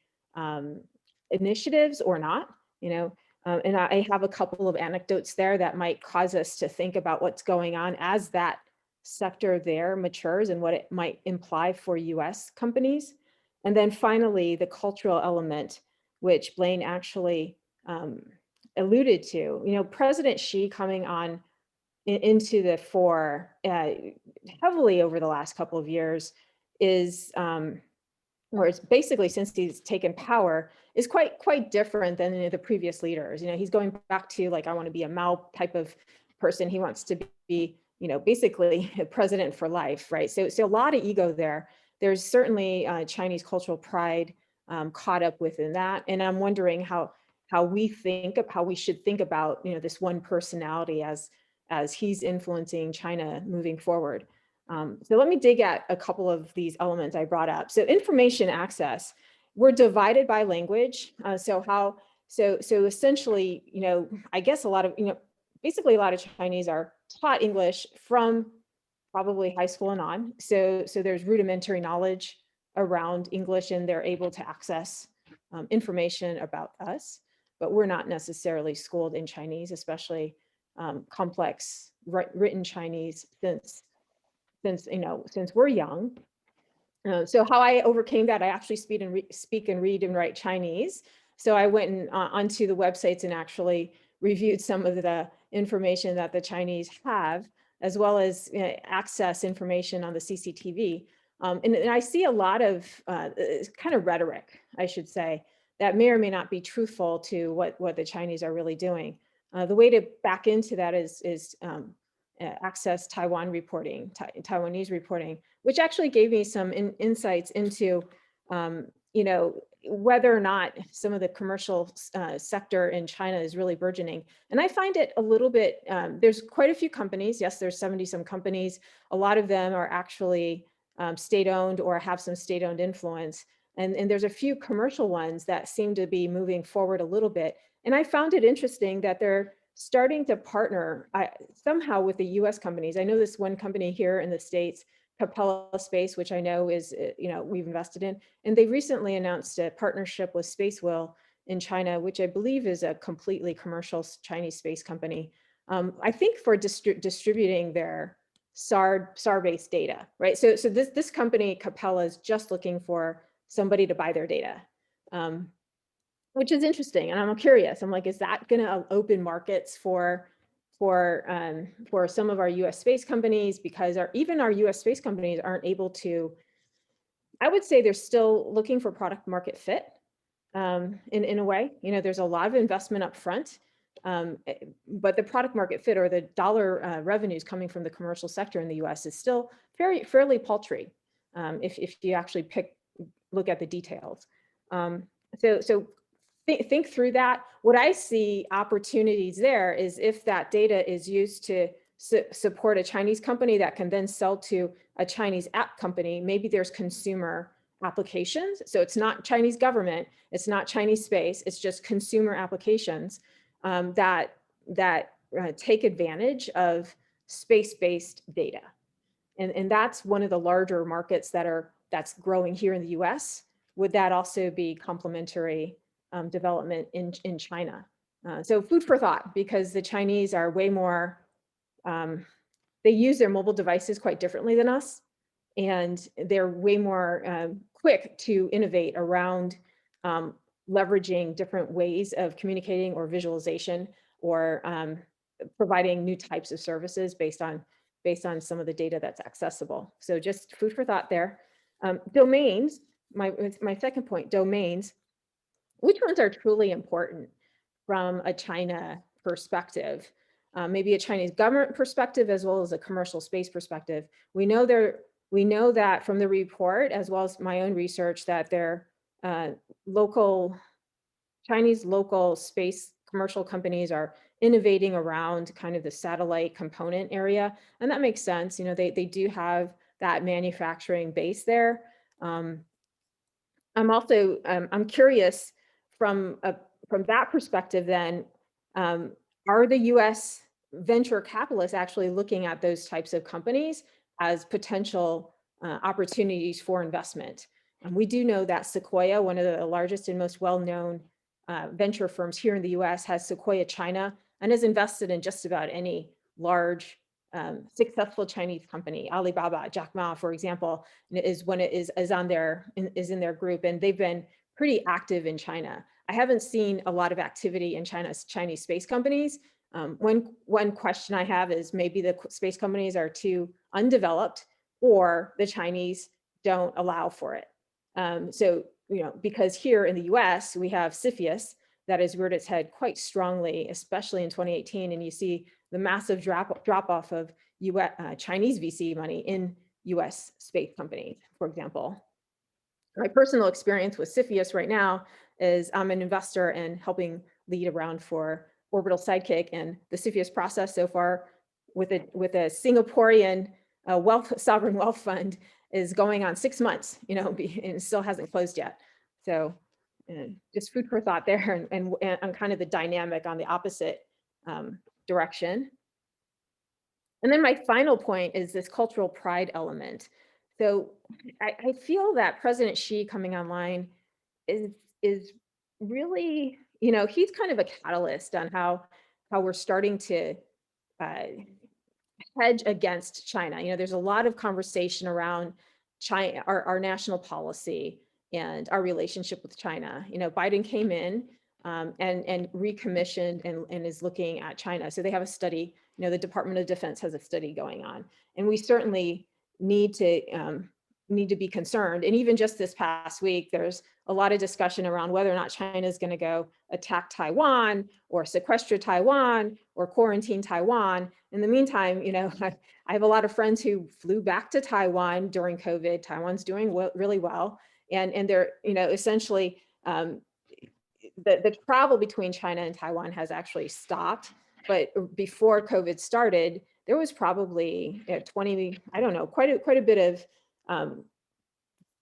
initiatives or not, and I have a couple of anecdotes there that might cause us to think about what's going on as that sector there matures and what it might imply for US companies. And then finally, the cultural element, which Blaine actually alluded to. President Xi coming on into the fore heavily over the last couple of years is, or it's basically since he's taken power, is quite different than the previous leaders. He's going back to like, I want to be a Mao type of person. He wants to be, basically a president for life, right? So a lot of ego there. There's certainly Chinese cultural pride caught up within that, and I'm wondering how we should think about this one personality as he's influencing China moving forward. So let me dig at a couple of these elements I brought up. So information access, we're divided by language. So essentially, I guess basically a lot of Chinese are taught English from probably high school and on. So there's rudimentary knowledge around English and they're able to access information about us, but we're not necessarily schooled in Chinese, especially complex written Chinese since we're young. So how I overcame that, I actually speak and read and write Chinese. So I went onto the websites and actually reviewed some of the information that the Chinese have, as well as access information on the CCTV. And I see a lot of kind of rhetoric, I should say, that may or may not be truthful to what the Chinese are really doing. The way to back into that is access Taiwan reporting, Taiwanese reporting, which actually gave me some insights into, whether or not some of the commercial sector in China is really burgeoning. And I find it a little bit, there's quite a few companies. Yes, there's 70 some companies. A lot of them are actually state-owned or have some state-owned influence. And there's a few commercial ones that seem to be moving forward a little bit. And I found it interesting that they're starting to partner somehow with the US companies. I know this one company here in the States, Capella Space, which I know is, we've invested in, and they recently announced a partnership with Spacewheel in China, which I believe is a completely commercial Chinese space company. I think for distributing their SAR-based data, right? So this company, Capella, is just looking for somebody to buy their data, which is interesting. And I'm curious, I'm like, is that gonna open markets for some of our US space companies? Because even our US space companies aren't able to, I would say they're still looking for product market fit in a way. There's a lot of investment up front, but the product market fit or the dollar revenues coming from the commercial sector in the US is still fairly paltry if you actually look at the details. So think through that. What I see opportunities there is if that data is used to support a Chinese company that can then sell to a Chinese app company, maybe there's consumer applications. So it's not Chinese government, it's not Chinese space, it's just consumer applications that take advantage of space-based data. And that's one of the larger markets that's growing here in the US. Would that also be complementary development in China? So food for thought, because the Chinese are way more, they use their mobile devices quite differently than us. And they're way more quick to innovate around leveraging different ways of communicating or visualization or providing new types of services based on some of the data that's accessible. So just food for thought there. Domains, my second point, domains. Which ones are truly important from a China perspective? maybe a Chinese government perspective as well as a commercial space perspective. We know that from the report, as well as my own research, that their Chinese local space commercial companies are innovating around kind of the satellite component area. And that makes sense. You know, they do have that manufacturing base there. I'm also, I'm curious from that perspective then, are the US venture capitalists actually looking at those types of companies as potential opportunities for investment? And we do know that Sequoia, one of the largest and most well-known venture firms here in the US, has Sequoia China and has invested in just about any large successful Chinese company. Alibaba, Jack Ma, for example, is in their group, and they've been pretty active in China. I haven't seen a lot of activity in Chinese space companies. One question I have is maybe the space companies are too undeveloped, or the Chinese don't allow for it. So, you know, because here in the US, we have CFIUS that has reared its head quite strongly, especially in 2018. And you see the massive drop off of Chinese VC money in US space companies, for example. My personal experience with CFIUS right now is I'm an investor and helping lead around for Orbital Sidekick, and the CFIUS process so far with a Singaporean sovereign wealth fund is going on 6 months, you know, and it still hasn't closed yet. So just food for thought there, and kind of the dynamic on the opposite direction. And then my final point is this cultural pride element. So I feel that President Xi coming online is really, you know, he's kind of a catalyst on how we're starting to hedge against China. You know, there's a lot of conversation around China, our national policy and our relationship with China. You know, Biden came in and recommissioned and is looking at China. So they have a study, you know, the Department of Defense has a study going on, and we certainly need to be concerned. And even just this past week, there's a lot of discussion around whether or not China is going to go attack Taiwan or sequester Taiwan or quarantine Taiwan. In the meantime, you know, I have a lot of friends who flew back to Taiwan during COVID. Taiwan's doing really well. And they're, you know, essentially the travel between China and Taiwan has actually stopped. But before COVID started, there was probably 20, I don't know, quite a bit of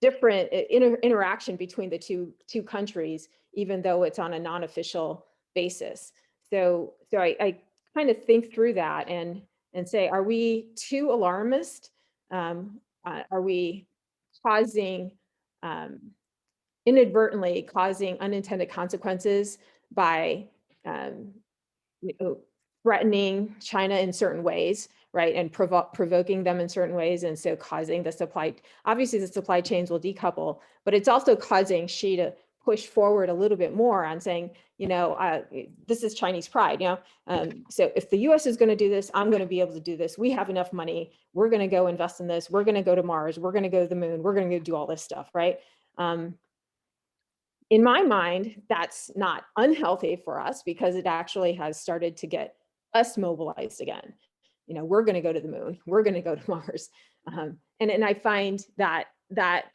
different interaction between the two countries, even though it's on a non-official basis. So I kind of think through that and say, are we too alarmist? Are we inadvertently causing unintended consequences by threatening China in certain ways, right? And provoking them in certain ways. And so causing obviously the supply chains will decouple, but it's also causing Xi to push forward a little bit more on saying, you know, this is Chinese pride, you know? So if the US is going to do this, I'm going to be able to do this. We have enough money. We're going to go invest in this. We're going to go to Mars. We're going to go to the moon. We're going to go do all this stuff, right? In my mind, that's not unhealthy for us, because it actually has started to get us mobilized again. You know, we're going to go to the moon. We're going to go to Mars. And I find that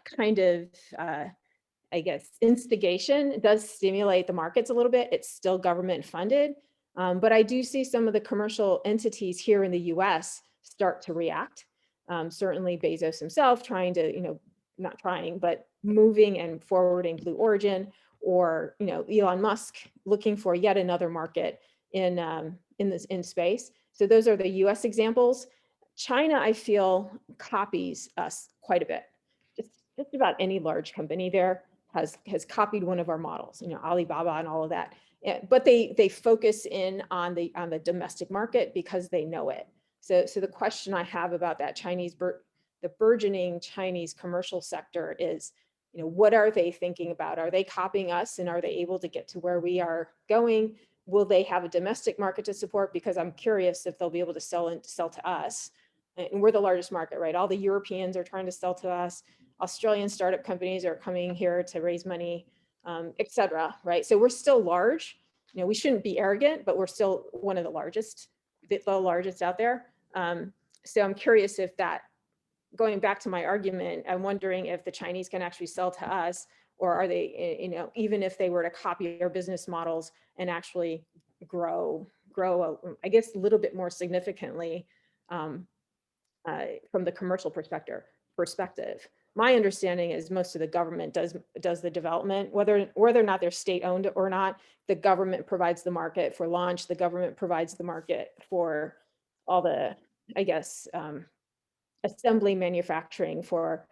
kind of, I guess, instigation does stimulate the markets a little bit. It's still government funded. But I do see some of the commercial entities here in the US start to react. Certainly Bezos himself trying to, you know, not trying, but moving and forwarding Blue Origin, or, you know, Elon Musk looking for yet another market in space. So those are the US examples. China, I feel, copies us quite a bit. Just about any large company there has copied one of our models, you know, Alibaba and all of that. But they focus in on the domestic market because they know it. So the question I have about that the burgeoning Chinese commercial sector is, you know, what are they thinking about? Are they copying us, and are they able to get to where we are going? Will they have a domestic market to support? Because I'm curious if they'll be able to sell to us. And we're the largest market, right? All the Europeans are trying to sell to us. Australian startup companies are coming here to raise money, et cetera, right? So we're still large. You know, we shouldn't be arrogant, but we're still one of the largest the largest out there. So I'm curious if that, going back to my argument, I'm wondering if the Chinese can actually sell to us, or are they, even if they were to copy our business models and actually grow, I guess, a little bit more significantly from the commercial perspective. My understanding is most of the government does the development, whether or not they're state owned or not. The government provides the market for launch. The government provides the market for all the, I guess, assembly manufacturing for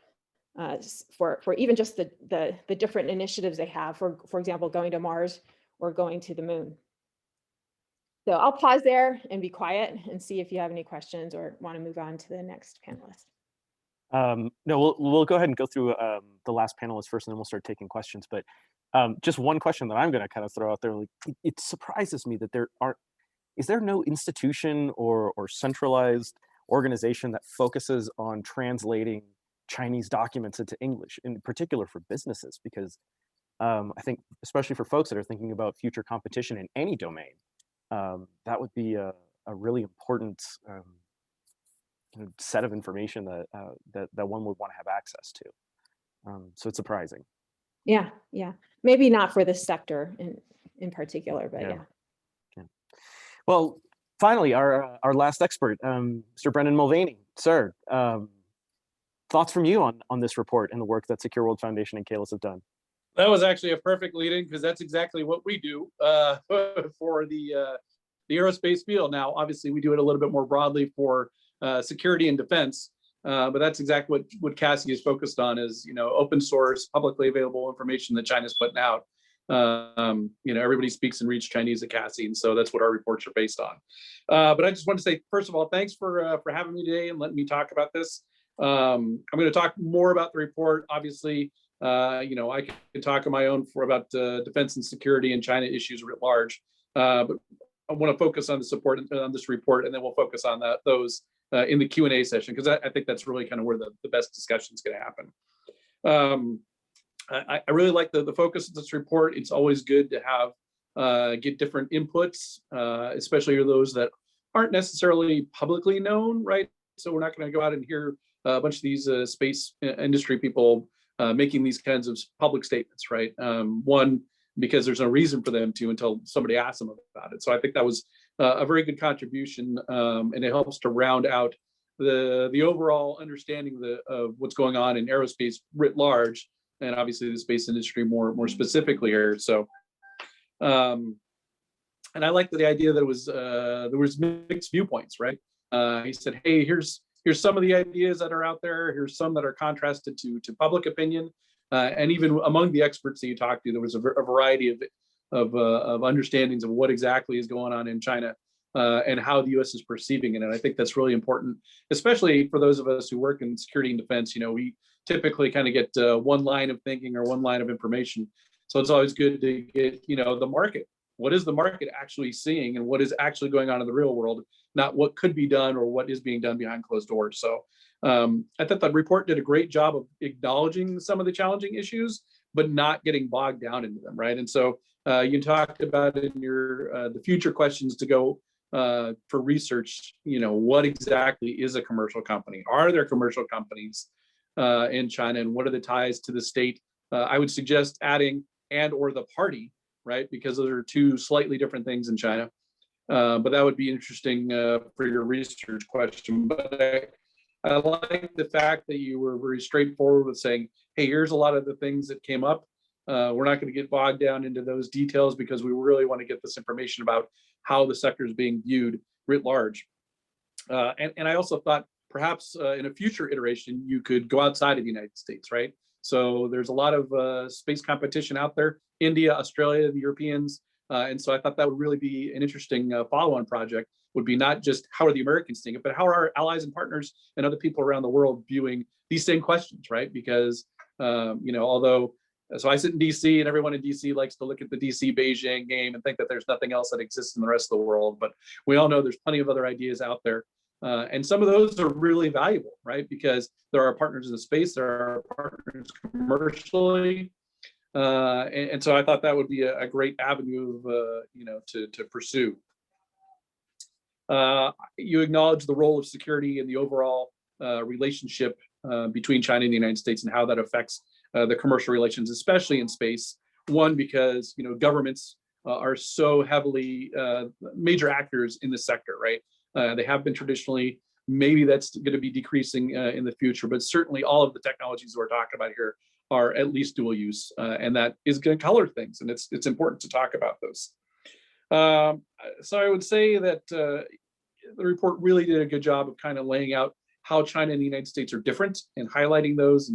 even just the different initiatives they have, for example, going to Mars or going to the moon. So I'll pause there and be quiet and see if you have any questions or want to move on to the next panelist. No, we'll go ahead and go through the last panelist first, and then we'll start taking questions. But just one question that I'm going to kind of throw out there, like, it surprises me that is there no institution or centralized organization that focuses on translating Chinese documents into English, in particular for businesses? Because I think, especially for folks that are thinking about future competition in any domain, that would be a really important set of information that one would want to have access to. So it's surprising. Yeah. Maybe not for this sector in particular, but yeah. Well, finally, our last expert, Mr. Brendan Mulvaney. Sir, thoughts from you on this report and the work that Secure World Foundation and Caelus have done? That was actually a perfect lead-in, because that's exactly what we do for the aerospace field. Now, obviously, we do it a little bit more broadly for security and defense, but that's exactly what CASI is focused on, is open source, publicly available information that China's putting out. Everybody speaks and reads Chinese at CASI, and so that's what our reports are based on. But I just want to say, first of all, thanks for having me today and letting me talk about this. I'm going to talk more about the report. Obviously, I can talk on my own about defense and security and China issues writ large, but I want to focus on the support on this report, and then we'll focus on those in the Q&A session, because I think that's really kind of where the best discussion is going to happen. I really like the focus of this report. It's always good to have get different inputs, especially those that aren't necessarily publicly known, right? So we're not going to go out and hear a bunch of these space industry people making these kinds of public statements, right? One, because there's no reason for them to until somebody asks them about it. So I think that was a very good contribution, and it helps to round out the overall understanding of what's going on in aerospace writ large, and obviously the space industry more specifically here. So, and I like the idea that there was mixed viewpoints, right? He said, hey, here's some of the ideas that are out there. Here's some that are contrasted to public opinion. And even among the experts that you talked to, there was a variety of understandings of what exactly is going on in China and how the U.S. is perceiving it. And I think that's really important, especially for those of us who work in security and defense. We typically kind of get one line of thinking or one line of information. So it's always good to get, the market. What is the market actually seeing, and what is actually going on in the real world, not what could be done or what is being done behind closed doors. So I thought the report did a great job of acknowledging some of the challenging issues, but not getting bogged down into them, right? And so you talked about in your the future questions to go for research, what exactly is a commercial company? Are there commercial companies in China, and what are the ties to the state? I would suggest adding and or the party, right? Because those are two slightly different things in China. But that would be interesting for your research question. But I like the fact that you were very straightforward with saying, hey, here's a lot of the things that came up. We're not going to get bogged down into those details, because we really want to get this information about how the sector is being viewed writ large. And I also thought perhaps in a future iteration, you could go outside of the United States, right? So there's a lot of space competition out there, India, Australia, the Europeans. And so I thought that would really be an interesting follow-on project, would be not just how are the Americans seeing it, but how are our allies and partners and other people around the world viewing these same questions, right? Because, although, so I sit in DC, and everyone in DC likes to look at the DC Beijing game and think that there's nothing else that exists in the rest of the world. But we all know there's plenty of other ideas out there. And some of those are really valuable, right? Because there are partners in the space, there are partners commercially. And so I thought that would be a great avenue of, to pursue. You acknowledge the role of security in the overall relationship between China and the United States and how that affects the commercial relations, especially in space. One, because governments are so heavily major actors in this sector, right? They have been traditionally. Maybe that's going to be decreasing in the future, but certainly all of the technologies we're talking about here are at least dual use, and that is going to color things, and it's important to talk about those. So I would say that the report really did a good job of kind of laying out how China and the United States are different and highlighting those,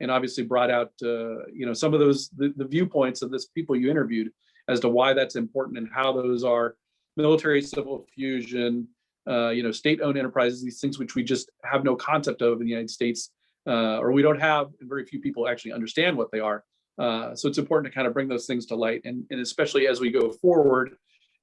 and obviously brought out some of those the viewpoints of this people you interviewed as to why that's important and how those are military civil fusion, state-owned enterprises, these things which we just have no concept of in the United States, or we don't have, and very few people actually understand what they are. So it's important to kind of bring those things to light, and especially as we go forward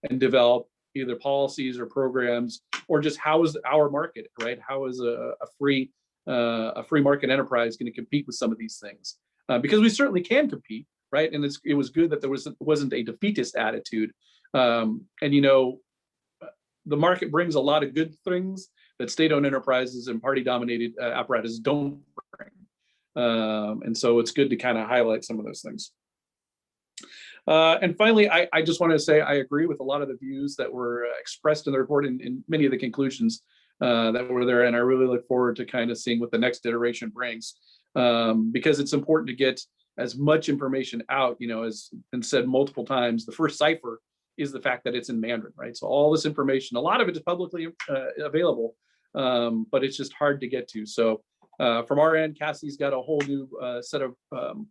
and develop either policies or programs, or just how is our market, right? How is a free market enterprise going to compete with some of these things? Because we certainly can compete, right? And it was good that there wasn't a defeatist attitude. The market brings a lot of good things that state-owned enterprises and party-dominated apparatus don't bring. And so it's good to kind of highlight some of those things. And finally, I just want to say I agree with a lot of the views that were expressed in the report and many of the conclusions that were there. And I really look forward to kind of seeing what the next iteration brings, because it's important to get as much information out, as been said multiple times. The first cipher is the fact that it's in Mandarin, right? So all this information, a lot of it is publicly available, but it's just hard to get to. So from our end, Cassie's got a whole new set of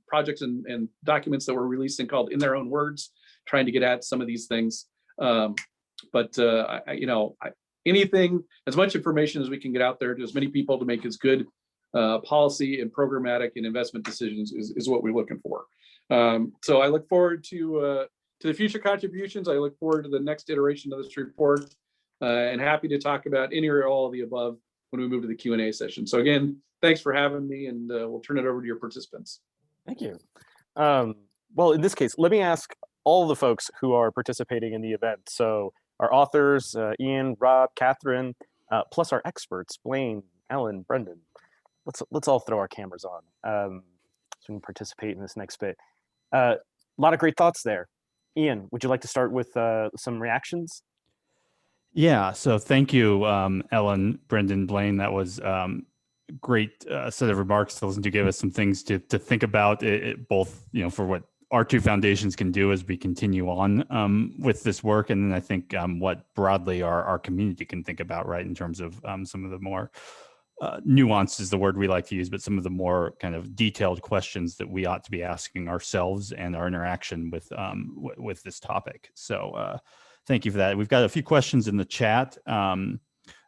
projects and documents that we're releasing called In Their Own Words, trying to get at some of these things. Anything, as much information as we can get out there to as many people to make as good policy and programmatic and investment decisions is what we're looking for. So I look forward to the future contributions. I look forward to the next iteration of this report, and happy to talk about any or all of the above when we move to the Q&A session. So again, thanks for having me, and we'll turn it over to your participants. Thank you. Well, in this case, let me ask all the folks who are participating in the event. So our authors, Ian, Rob, Catherine, plus our experts, Blaine, Ellen, Brendan. Let's all throw our cameras on so we can participate in this next bit. A lot of great thoughts there. Ian, would you like to start with some reactions? Yeah, so thank you, Ellen, Brendan, Blaine. That was great set of remarks to listen to, give us some things to think about, both for what our two foundations can do as we continue on with this work, and then I think what broadly our community can think about, right, in terms of some of the more nuanced is the word we like to use, but some of the more kind of detailed questions that we ought to be asking ourselves and our interaction with this topic. So thank you for that. We've got a few questions in the chat. I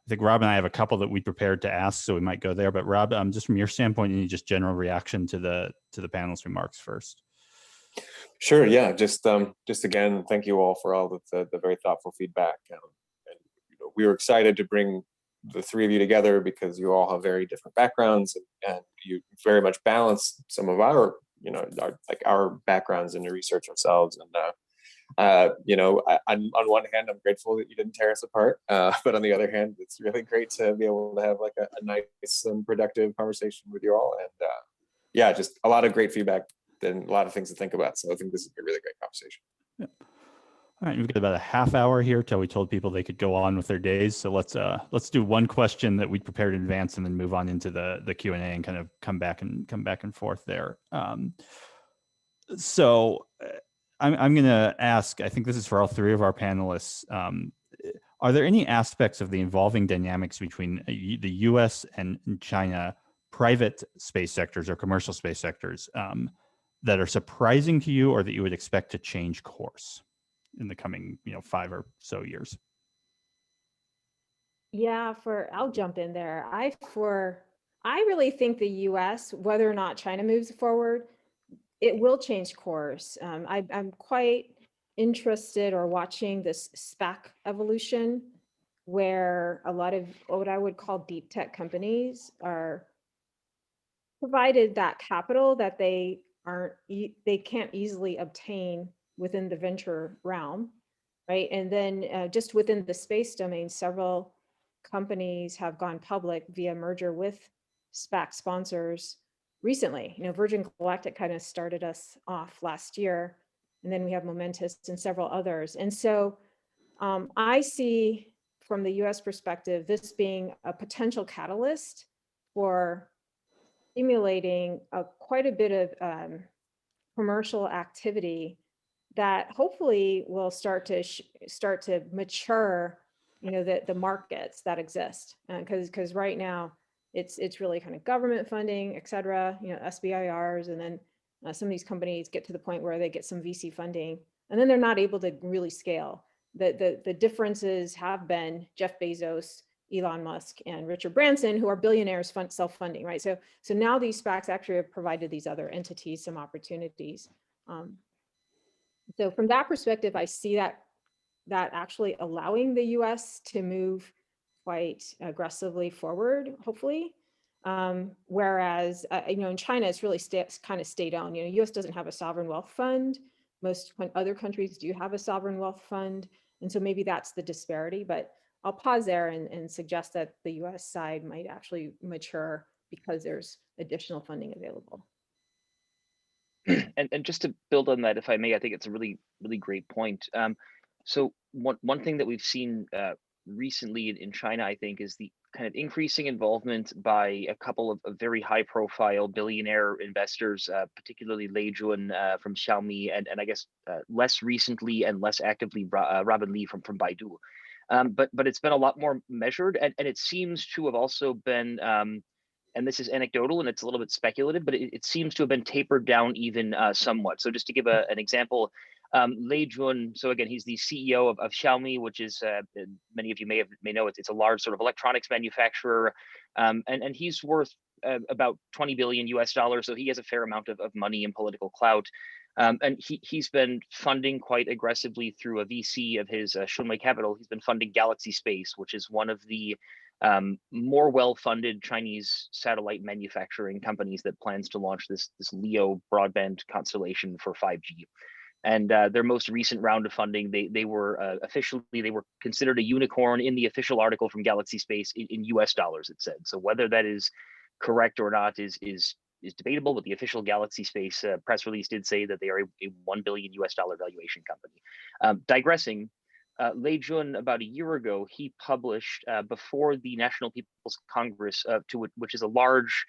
think Rob and I have a couple that we prepared to ask, so we might go there. But Rob, just from your standpoint, any just general reaction to the panel's remarks first? Sure. Yeah. Just again, thank you all for all the very thoughtful feedback. And we were excited to bring the three of you together because you all have very different backgrounds, and you very much balance some of our backgrounds into research ourselves. And on one hand, I'm grateful that you didn't tear us apart, but on the other hand, it's really great to be able to have like a nice and productive conversation with you all. And just a lot of great feedback and a lot of things to think about. So I think this is a really great conversation. Yeah. All right, we've got about a half hour here till we told people they could go on with their days. So let's do one question that we prepared in advance, and then move on into the Q&A and kind of come back and forth there. So I'm going to ask, I think this is for all three of our panelists. Are there any aspects of the evolving dynamics between the US and China private space sectors or commercial space sectors that are surprising to you, or that you would expect to change course in the coming 5 or so years? Yeah, I'll jump in there. I really think the US, whether or not China moves forward, it will change course. I'm quite interested or watching this SPAC evolution, where a lot of what I would call deep tech companies are provided that capital that they can't easily obtain within the venture realm. right? And then just within the space domain, several companies have gone public via merger with SPAC sponsors recently. Virgin Galactic kind of started us off last year, and then we have Momentous and several others. And so I see from the US perspective, this being a potential catalyst for stimulating quite a bit of commercial activity that hopefully will start to mature, the markets that exist. Because right now it's really kind of government funding, et cetera, SBIRs, and then some of these companies get to the point where they get some VC funding, and then they're not able to really scale. The differences have been Jeff Bezos, Elon Musk, and Richard Branson, who are billionaires self-funding, right? So now these SPACs actually have provided these other entities some opportunities. So from that perspective, I see that actually allowing the US to move quite aggressively forward, hopefully. Whereas, in China, it's really kind of state-owned. US doesn't have a sovereign wealth fund. Most other countries do have a sovereign wealth fund. And so maybe that's the disparity, but I'll pause there and suggest that the US side might actually mature because there's additional funding available. And just to build on that, if I may, I think it's a really, really great point. So one thing that we've seen recently in China, I think, is the kind of increasing involvement by a couple of very high-profile billionaire investors, particularly Lei Jun from Xiaomi, and I guess less recently and less actively Robin Li from Baidu. But it's been a lot more measured, and it seems to have also been, and this is anecdotal and it's a little bit speculative, but it seems to have been tapered down even somewhat. So just to give an example, Lei Jun, so again, he's the CEO of Xiaomi, which is, many of you may know, it's a large sort of electronics manufacturer, and he's worth about 20 billion US dollars, so he has a fair amount of money and political clout. And he's been funding quite aggressively through a VC of his, Shunwei Capital. He's been funding Galaxy Space, which is one of the more well-funded Chinese satellite manufacturing companies that plans to launch this LEO broadband constellation for 5G. And their most recent round of funding, they were officially, they were considered a unicorn in the official article from Galaxy Space in US dollars, it said. So whether that is correct or not is debatable, but the official Galaxy Space press release did say that they are a $1 billion US dollar valuation company. Digressing, Lei Jun, about a year ago, he published before the National People's Congress, which is a large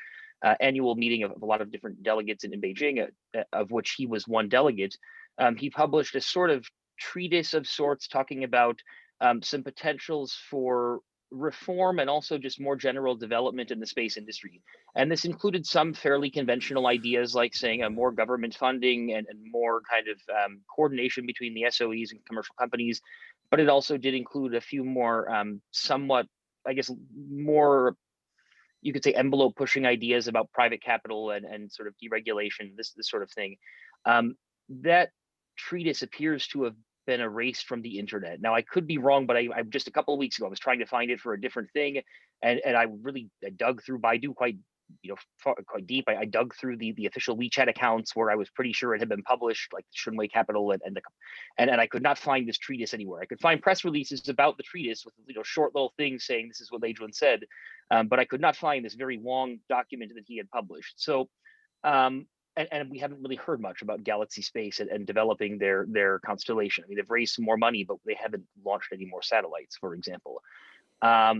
annual meeting of a lot of different delegates in Beijing, of which he was one delegate. He published a sort of treatise of sorts talking about some potentials for reform and also just more general development in the space industry. And this included some fairly conventional ideas like saying more government funding and more kind of coordination between the SOEs and commercial companies. But it also did include a few more somewhat, I guess, more, you could say, envelope pushing ideas about private capital and sort of deregulation, this sort of thing. That treatise appears to have been erased from the internet. Now, I could be wrong, but I just a couple of weeks ago, I was trying to find it for a different thing, and I dug through Baidu quite deep. I dug through the official WeChat accounts where I was pretty sure it had been published, like Shunwei Capital, and I could not find this treatise anywhere. I could find press releases about the treatise with short little things saying this is what Lei Jun said, but I could not find this very long document that he had published. So. And we haven't really heard much about Galaxy Space and developing their constellation. I mean, they've raised some more money, but they haven't launched any more satellites, for example.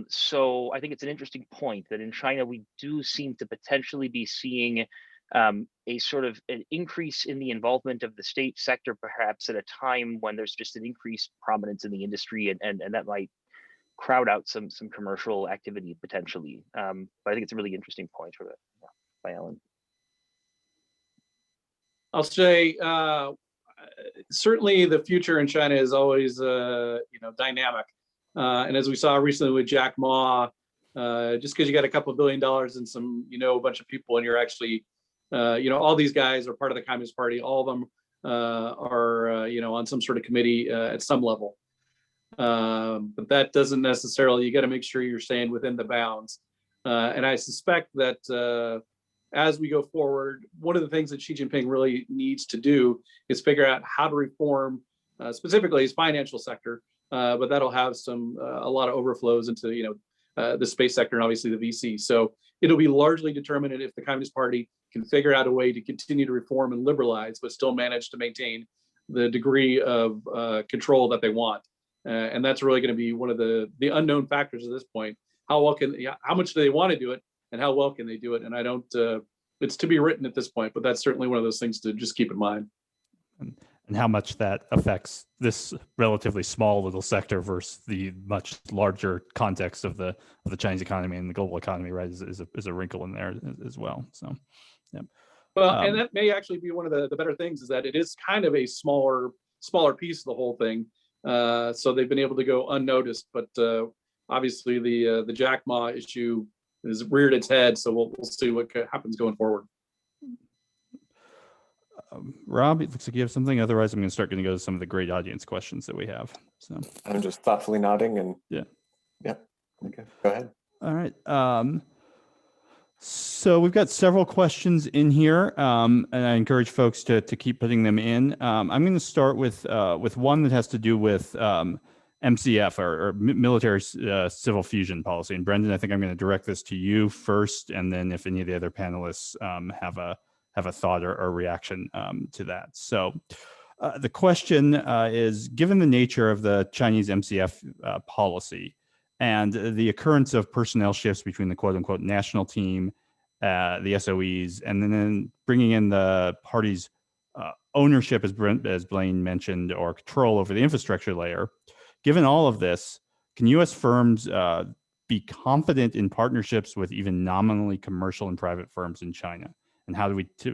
So I think it's an interesting point that in China, we do seem to potentially be seeing a sort of an increase in the involvement of the state sector, perhaps at a time when there's just an increased prominence in the industry, and that might crowd out some commercial activity potentially. But I think it's a really interesting point for that, by Alan. I'll say certainly the future in China is always dynamic, and as we saw recently with Jack Ma, just because you got a couple $1 billion and some a bunch of people, and you're actually all these guys are part of the Communist Party, all of them are on some sort of committee at some level, but that doesn't necessarily, you got to make sure you're staying within the bounds, and I suspect that as we go forward, one of the things that Xi Jinping really needs to do is figure out how to reform specifically his financial sector, but that'll have a lot of overflows into the space sector and obviously the VC. So it'll be largely determined if the Communist Party can figure out a way to continue to reform and liberalize, but still manage to maintain the degree of control that they want. And that's really going to be one of the unknown factors at this point. How much do they want to do it, and how well can they do it? And I don't. It's to be written at this point, but that's certainly one of those things to just keep in mind. And how much that affects this relatively small little sector versus the much larger context of the Chinese economy and the global economy, right? Is a wrinkle in there as well. So, yeah. Well, and that may actually be one of the better things, is that it is kind of a smaller piece of the whole thing. So they've been able to go unnoticed, but obviously the Jack Ma issue has reared its head. So we'll see what happens going forward. Rob, it looks like you have something. Otherwise, I'm going to go to some of the great audience questions that we have. So I'm just thoughtfully nodding and yeah. Okay, go ahead. All right. So we've got several questions in here, and I encourage folks to keep putting them in. I'm going to start with one that has to do with MCF or military civil fusion policy. And Brendan, I think I'm going to direct this to you first, and then if any of the other panelists have a thought or reaction to that. So the question is, given the nature of the Chinese MCF policy and the occurrence of personnel shifts between the quote unquote national team, the SOEs, and then bringing in the party's ownership, as Blaine mentioned, or control over the infrastructure layer, given all of this, can U.S. firms be confident in partnerships with even nominally commercial and private firms in China? And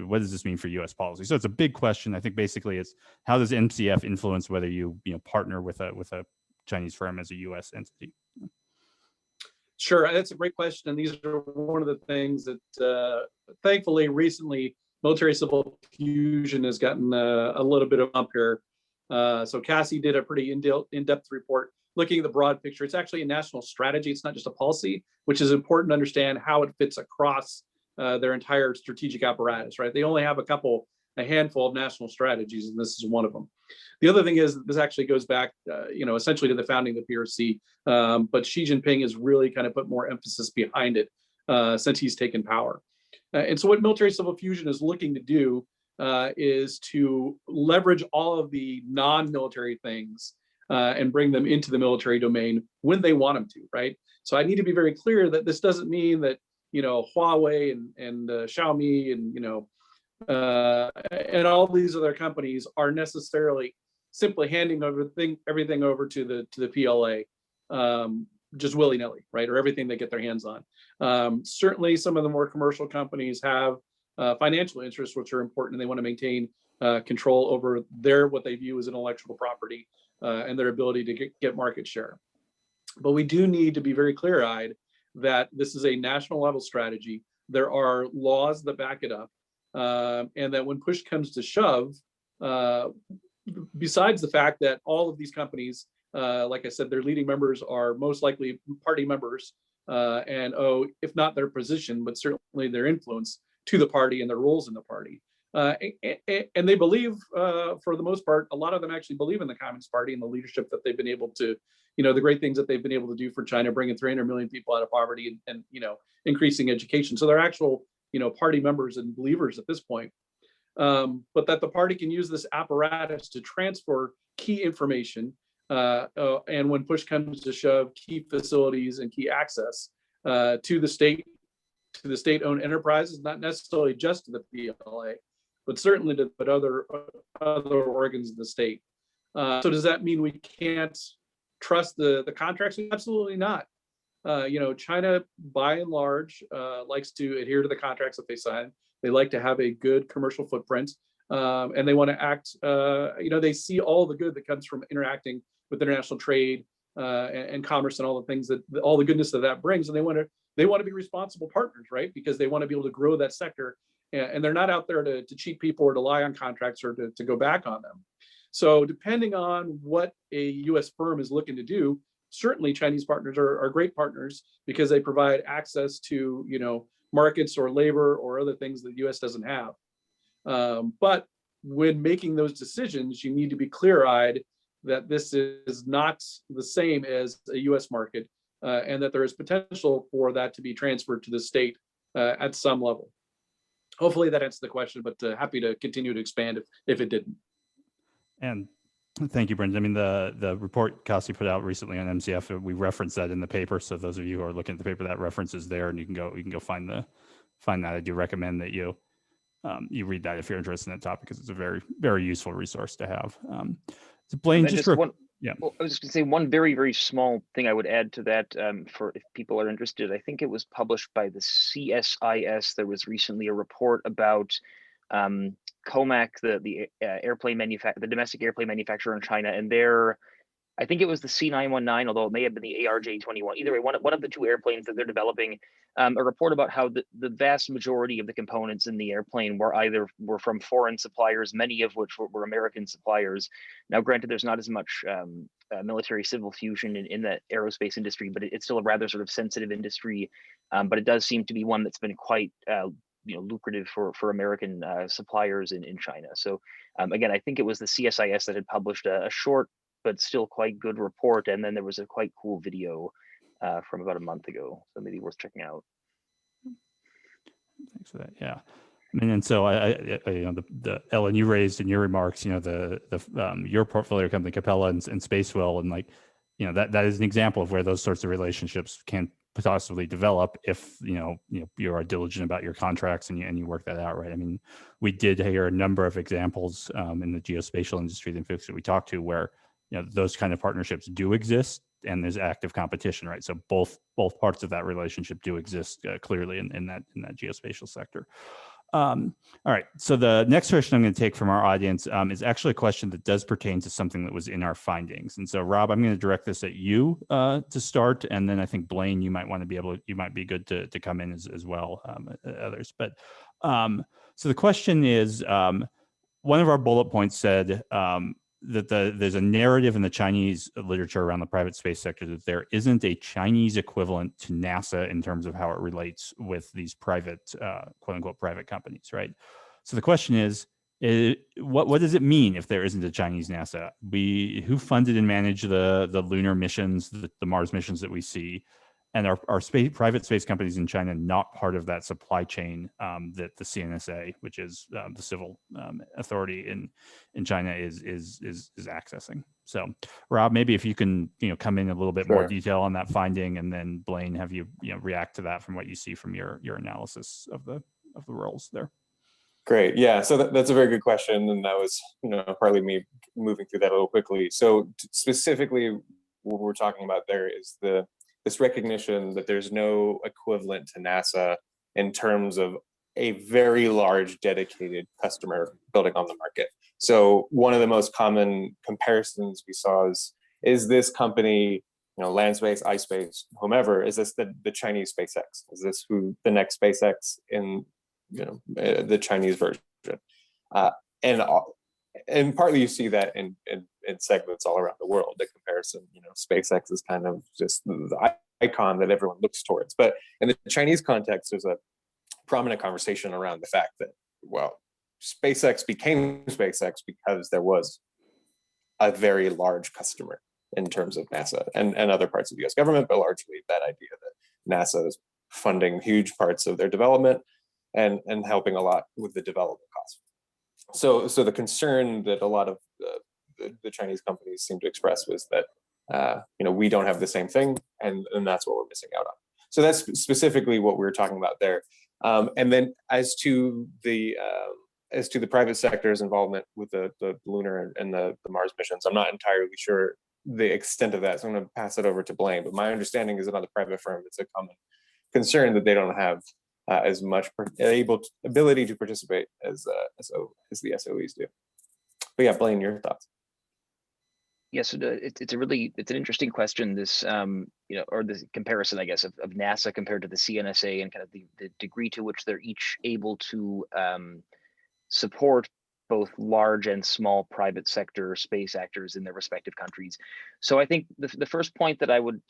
what does this mean for U.S. policy? So it's a big question. I think basically it's, how does MCF influence whether you partner with a Chinese firm as a U.S. entity? Sure, that's a great question. And these are one of the things that thankfully recently military civil fusion has gotten a little bit of bump here. So Cassie did a pretty in-depth report looking at the broad picture. It's actually a national strategy. It's not just a policy, which is important to understand how it fits across their entire strategic apparatus, right? They only have a handful of national strategies, and this is one of them. The other thing is, this actually goes back, essentially to the founding of the PRC, but Xi Jinping has really kind of put more emphasis behind it since he's taken power. And so what military civil fusion is looking to do is to leverage all of the non-military things and bring them into the military domain when they want them to, right? So I need to be very clear that this doesn't mean that Huawei and Xiaomi and all these other companies are necessarily simply handing everything over to the PLA just willy-nilly, right? Or everything they get their hands on. Certainly some of the more commercial companies have financial interests which are important, and they want to maintain control over what they view as intellectual property and their ability to get market share. But we do need to be very clear-eyed that this is a national level strategy. There are laws that back it up, and that when push comes to shove, besides the fact that all of these companies, like I said, their leading members are most likely party members, and if not their position, but certainly their influence to the party and their roles in the party. And they believe, for the most part, a lot of them actually believe in the Communist Party and the leadership that they've been able to, the great things that they've been able to do for China, bringing 300 million people out of poverty and increasing education. So they're actual, party members and believers at this point. But that the party can use this apparatus to transfer key information, and when push comes to shove, key facilities and key access to the state-owned enterprises, not necessarily just to the PLA, but certainly to other organs of the state. So does that mean we can't trust the contracts? Absolutely not. China, by and large, likes to adhere to the contracts that they sign. They like to have a good commercial footprint, and they want to act. They see all the good that comes from interacting with international trade and commerce and all the things all the goodness that brings, and they want to be responsible partners, right? Because they want to be able to grow that sector, and they're not out there to cheat people or to lie on contracts or to go back on them. So depending on what a U.S. firm is looking to do, certainly Chinese partners are great partners because they provide access to markets or labor or other things that the U.S. doesn't have. But when making those decisions, you need to be clear-eyed that this is not the same as a US market, and that there is potential for that to be transferred to the state at some level. Hopefully that answers the question, but happy to continue to expand if it didn't. And thank you, Brendan. I mean, the report Kasi put out recently on MCF, we referenced that in the paper. So those of you who are looking at the paper, that reference is there, and you can go find that. I do recommend that you read that if you're interested in that topic, because it's a very, very useful resource to have. So Blaine, yeah. Well, I was just going to say one very, very small thing I would add to that for if people are interested. I think it was published by the CSIS. There was recently a report about COMAC, the domestic airplane manufacturer in China, and I think it was the C919, although it may have been the ARJ21. Either way, one of the two airplanes that they're developing, a report about how the vast majority of the components in the airplane were from foreign suppliers, many of which were American suppliers. Now, granted, there's not as much military civil fusion in the aerospace industry, but it's still a rather sort of sensitive industry. But it does seem to be one that's been quite lucrative for American suppliers in China. So again, I think it was the CSIS that had published a short but still quite good report, and then there was a quite cool video from about a month ago, so maybe worth checking out. Thanks for that. Yeah, I mean, and so the Ellen, you raised in your remarks, your portfolio company Capella and Spacewell, and that is an example of where those sorts of relationships can possibly develop if you are diligent about your contracts and you work that out, right? I mean, we did hear a number of examples in the geospatial industry, the folks that we talked to, where those kind of partnerships do exist and there's active competition, right? So both parts of that relationship do exist clearly in that geospatial sector. All right, so the next question I'm going to take from our audience is actually a question that does pertain to something that was in our findings. And so, Rob, I'm going to direct this at you to start, and then I think Blaine, you might be good to come in as well, others. But so the question is, one of our bullet points said that there's a narrative in the Chinese literature around the private space sector that there isn't a Chinese equivalent to NASA in terms of how it relates with these private, quote unquote, private companies, right? So the question is what does it mean if there isn't a Chinese NASA? Who funded and managed the lunar missions, the Mars missions that we see? And are private space companies in China not part of that supply chain that the CNSA, which is the civil authority in China, is accessing? So, Rob, maybe if you can come in a little bit more detail on that finding, and then Blaine, have you react to that from what you see from your analysis of the roles there. Great, yeah. So that's a very good question, and that was partly me moving through that a little quickly. So specifically, what we're talking about there is this recognition that there's no equivalent to NASA in terms of a very large dedicated customer building on the market. So one of the most common comparisons we saw is this company, land space, ice space, whomever, is this the Chinese SpaceX? Is this who the next SpaceX in the Chinese version? And partly you see that in segments all around the world. The comparison, SpaceX is kind of just the icon that everyone looks towards. But in the Chinese context, there's a prominent conversation around the fact that, well, SpaceX became SpaceX because there was a very large customer in terms of NASA and other parts of the US government, but largely that idea that NASA is funding huge parts of their development and helping a lot with the development costs. So the concern that a lot of the Chinese companies seem to express was that we don't have the same thing, and that's what we're missing out on. So that's specifically what we were talking about there. And then as to the private sector's involvement with the lunar and the Mars missions, I'm not entirely sure the extent of that, so I'm going to pass it over to Blaine. But my understanding is that on the private firm, it's a common concern that they don't have as much ability to participate as the SOEs do. But yeah, Blaine, your thoughts? Yes, it's an interesting question. This or this comparison, I guess, of NASA compared to the CNSA, and kind of the degree to which they're each able to support both large and small private sector space actors in their respective countries. So I think the first point that I would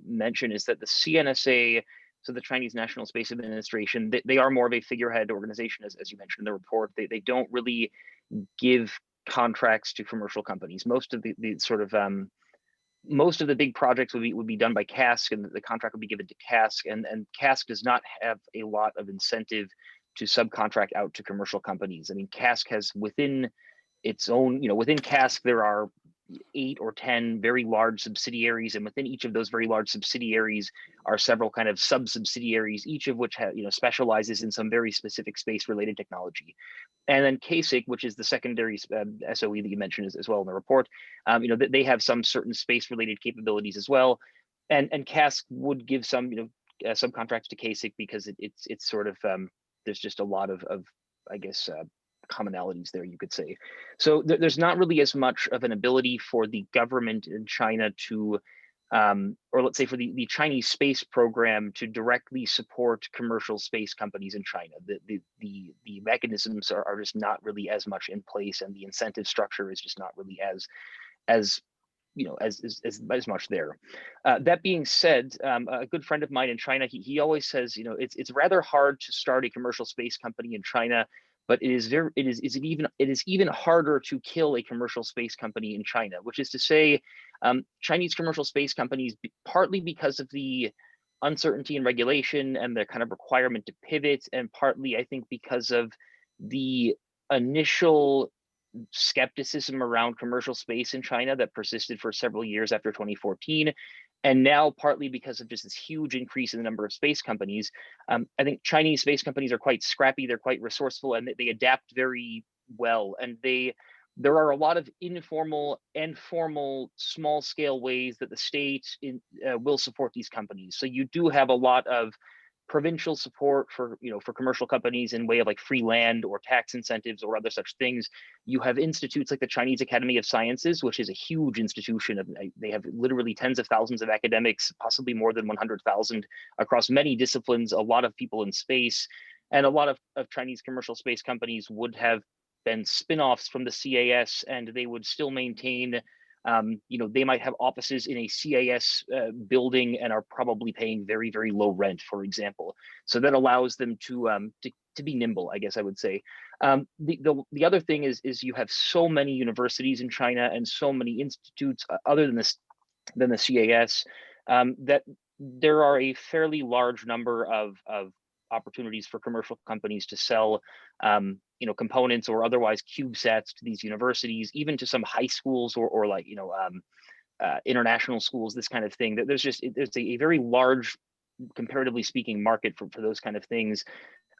mention is that the CNSA, so the Chinese National Space Administration, they are more of a figurehead organization, as you mentioned in the report. They don't really give contracts to commercial companies. Most of the sort of most of the big projects would be done by CASC, and the contract would be given to CASC, and CASC does not have a lot of incentive to subcontract out to commercial companies. I mean, CASC has within its own, within CASC, there are 8 or 10 very large subsidiaries, and within each of those very large subsidiaries are several kind of sub-subsidiaries, each of which specializes in some very specific space-related technology. And then CASIC, which is the secondary SOE that you mentioned as well in the report, they have some certain space-related capabilities as well, and CASC would give some subcontracts to CASIC because it's sort of there's just a lot of I guess commonalities there, you could say. So there's not really as much of an ability for the government in China to, or let's say for the Chinese space program to directly support commercial space companies in China. The mechanisms are just not really as much in place, and the incentive structure is just not really as much there. That being said, a good friend of mine in China, he always says, it's rather hard to start a commercial space company in China, but it is even harder to kill a commercial space company in China, which is to say, Chinese commercial space companies, partly because of the uncertainty in regulation and the kind of requirement to pivot, and partly I think because of the initial skepticism around commercial space in China that persisted for several years after 2014. And now partly because of just this huge increase in the number of space companies. I think Chinese space companies are quite scrappy, they're quite resourceful, and they adapt very well. And there are a lot of informal and formal small scale ways that the state will support these companies. So you do have a lot of provincial support for commercial companies in way of like free land or tax incentives or other such things. You have institutes like the Chinese Academy of Sciences, which is a huge institution. They have literally tens of thousands of academics, possibly more than 100,000 across many disciplines, a lot of people in space. And a lot of Chinese commercial space companies would have been spin-offs from the CAS, and they would still maintain they might have offices in a CAS building and are probably paying very, very low rent, for example. So that allows them to be nimble, I guess I would say. The other thing is you have so many universities in China and so many institutes other than the CAS that there are a fairly large number of opportunities for commercial companies to sell components or otherwise CubeSats to these universities, even to some high schools or like international schools, this kind of thing. That there's a very large, comparatively speaking, market for those kind of things.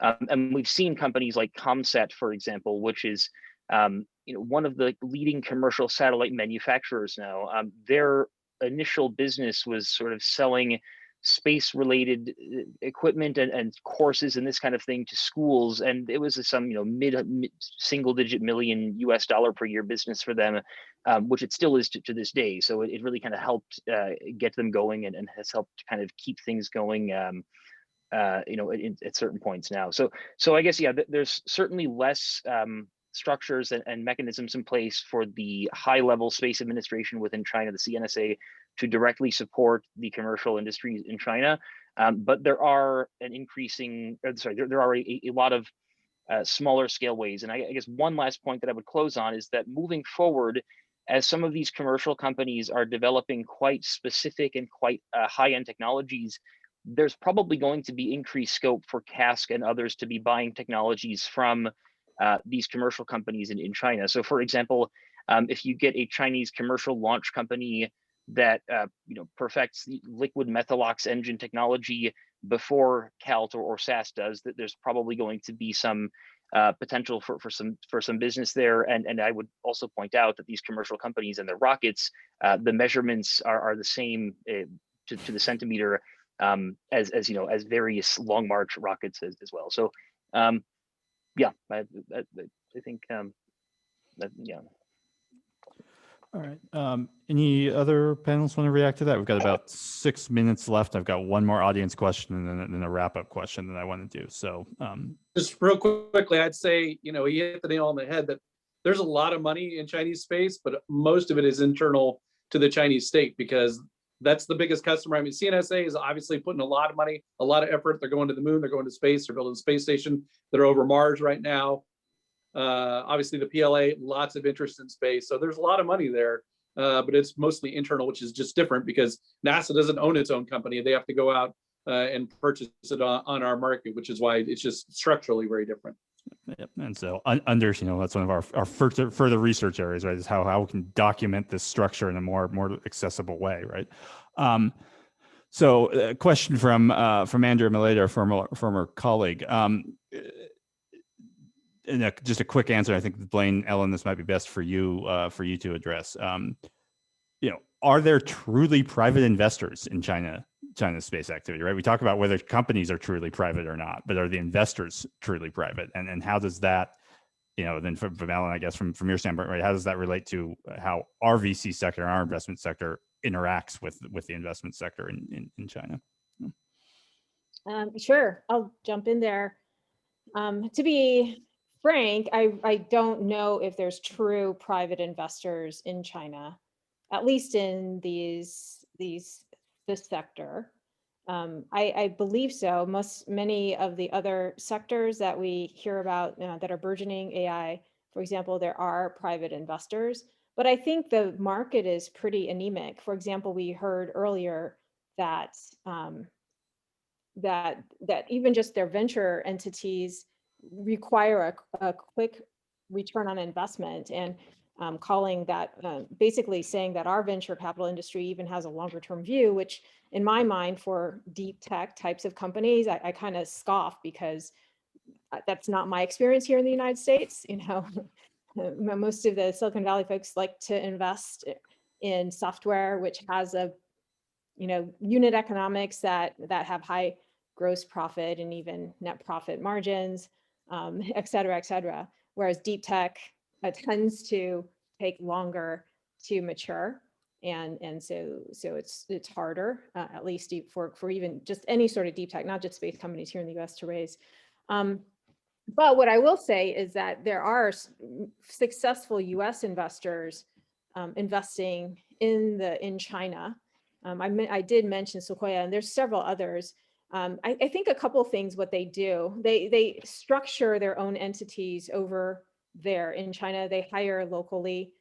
And we've seen companies like ComSat, for example, which is one of the leading commercial satellite manufacturers now. Their initial business was sort of selling space-related equipment and courses and this kind of thing to schools, and it was some mid single-digit million US dollar per year business for them, which it still is to this day. So it really kind of helped get them going and has helped kind of keep things going at certain points now. So I guess there's certainly less structures and mechanisms in place for the high-level space administration within China, the CNSA, to directly support the commercial industries in China. But there are there are a lot of smaller scale ways. And I guess one last point that I would close on is that moving forward, as some of these commercial companies are developing quite specific and quite high-end technologies, there's probably going to be increased scope for CASC and others to be buying technologies from these commercial companies in China. So for example, if you get a Chinese commercial launch company that perfects the liquid methalox engine technology before CALT or SAS does, that there's probably going to be some potential for some business there. And I would also point out that these commercial companies and their rockets, the measurements are the same to the centimeter as various Long March rockets as well. So yeah, I think yeah. All right. Any other panelists want to react to that? We've got about 6 minutes left. I've got one more audience question and then a wrap-up question that I want to do. So just real quickly, I'd say, he hit the nail on the head that there's a lot of money in Chinese space, but most of it is internal to the Chinese state because that's the biggest customer. I mean, CNSA is obviously putting a lot of money, a lot of effort. They're going to the moon, they're going to space, they're building a space station. They're over Mars right now. Obviously, the PLA, lots of interest in space. So there's a lot of money there, but it's mostly internal, which is just different because NASA doesn't own its own company. They have to go out and purchase it on our market, which is why it's just structurally very different. Yep. And so that's one of our further research areas, right? Is how we can document this structure in a more accessible way, right? So a question from Andrea Mileta, our former colleague. And just a quick answer. I think Blaine, Ellen, this might be best for you to address. Are there truly private investors in China's space activity? Right. We talk about whether companies are truly private or not, but are the investors truly private? And how does that, then from Ellen, I guess from your standpoint, right? How does that relate to how our VC sector, our investment sector interacts with the investment sector in China? Sure, I'll jump in there. To be frank, I don't know if there's true private investors in China, at least in this sector. I believe so. Many of the other sectors that we hear about that are burgeoning, AI, for example, there are private investors, but I think the market is pretty anemic. For example, we heard earlier that that even just their venture entities require a quick return on investment, and calling that basically saying that our venture capital industry even has a longer term view, which in my mind for deep tech types of companies, I kind of scoff because that's not my experience here in the United States. Most of the Silicon Valley folks like to invest in software which has a unit economics that have high gross profit and even net profit margins, et cetera, whereas deep tech tends to take longer to mature, and so it's harder, at least for even just any sort of deep tech, not just space companies here in the U.S. to raise. But what I will say is that there are successful U.S. investors investing in China. I did mention Sequoia, and there's several others. I think a couple things what they do, they structure their own entities over there in China. They hire locally.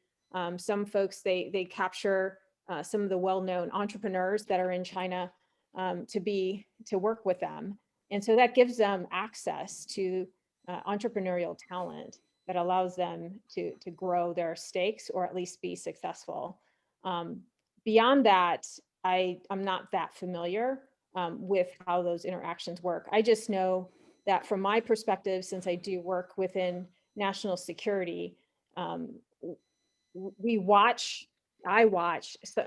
Some folks, they capture some of the well-known entrepreneurs that are in China to work with them. And so that gives them access to entrepreneurial talent that allows them to grow their stakes or at least be successful. Beyond that, I'm not that familiar with how those interactions work. I just know that from my perspective, since I do work within national security, I watch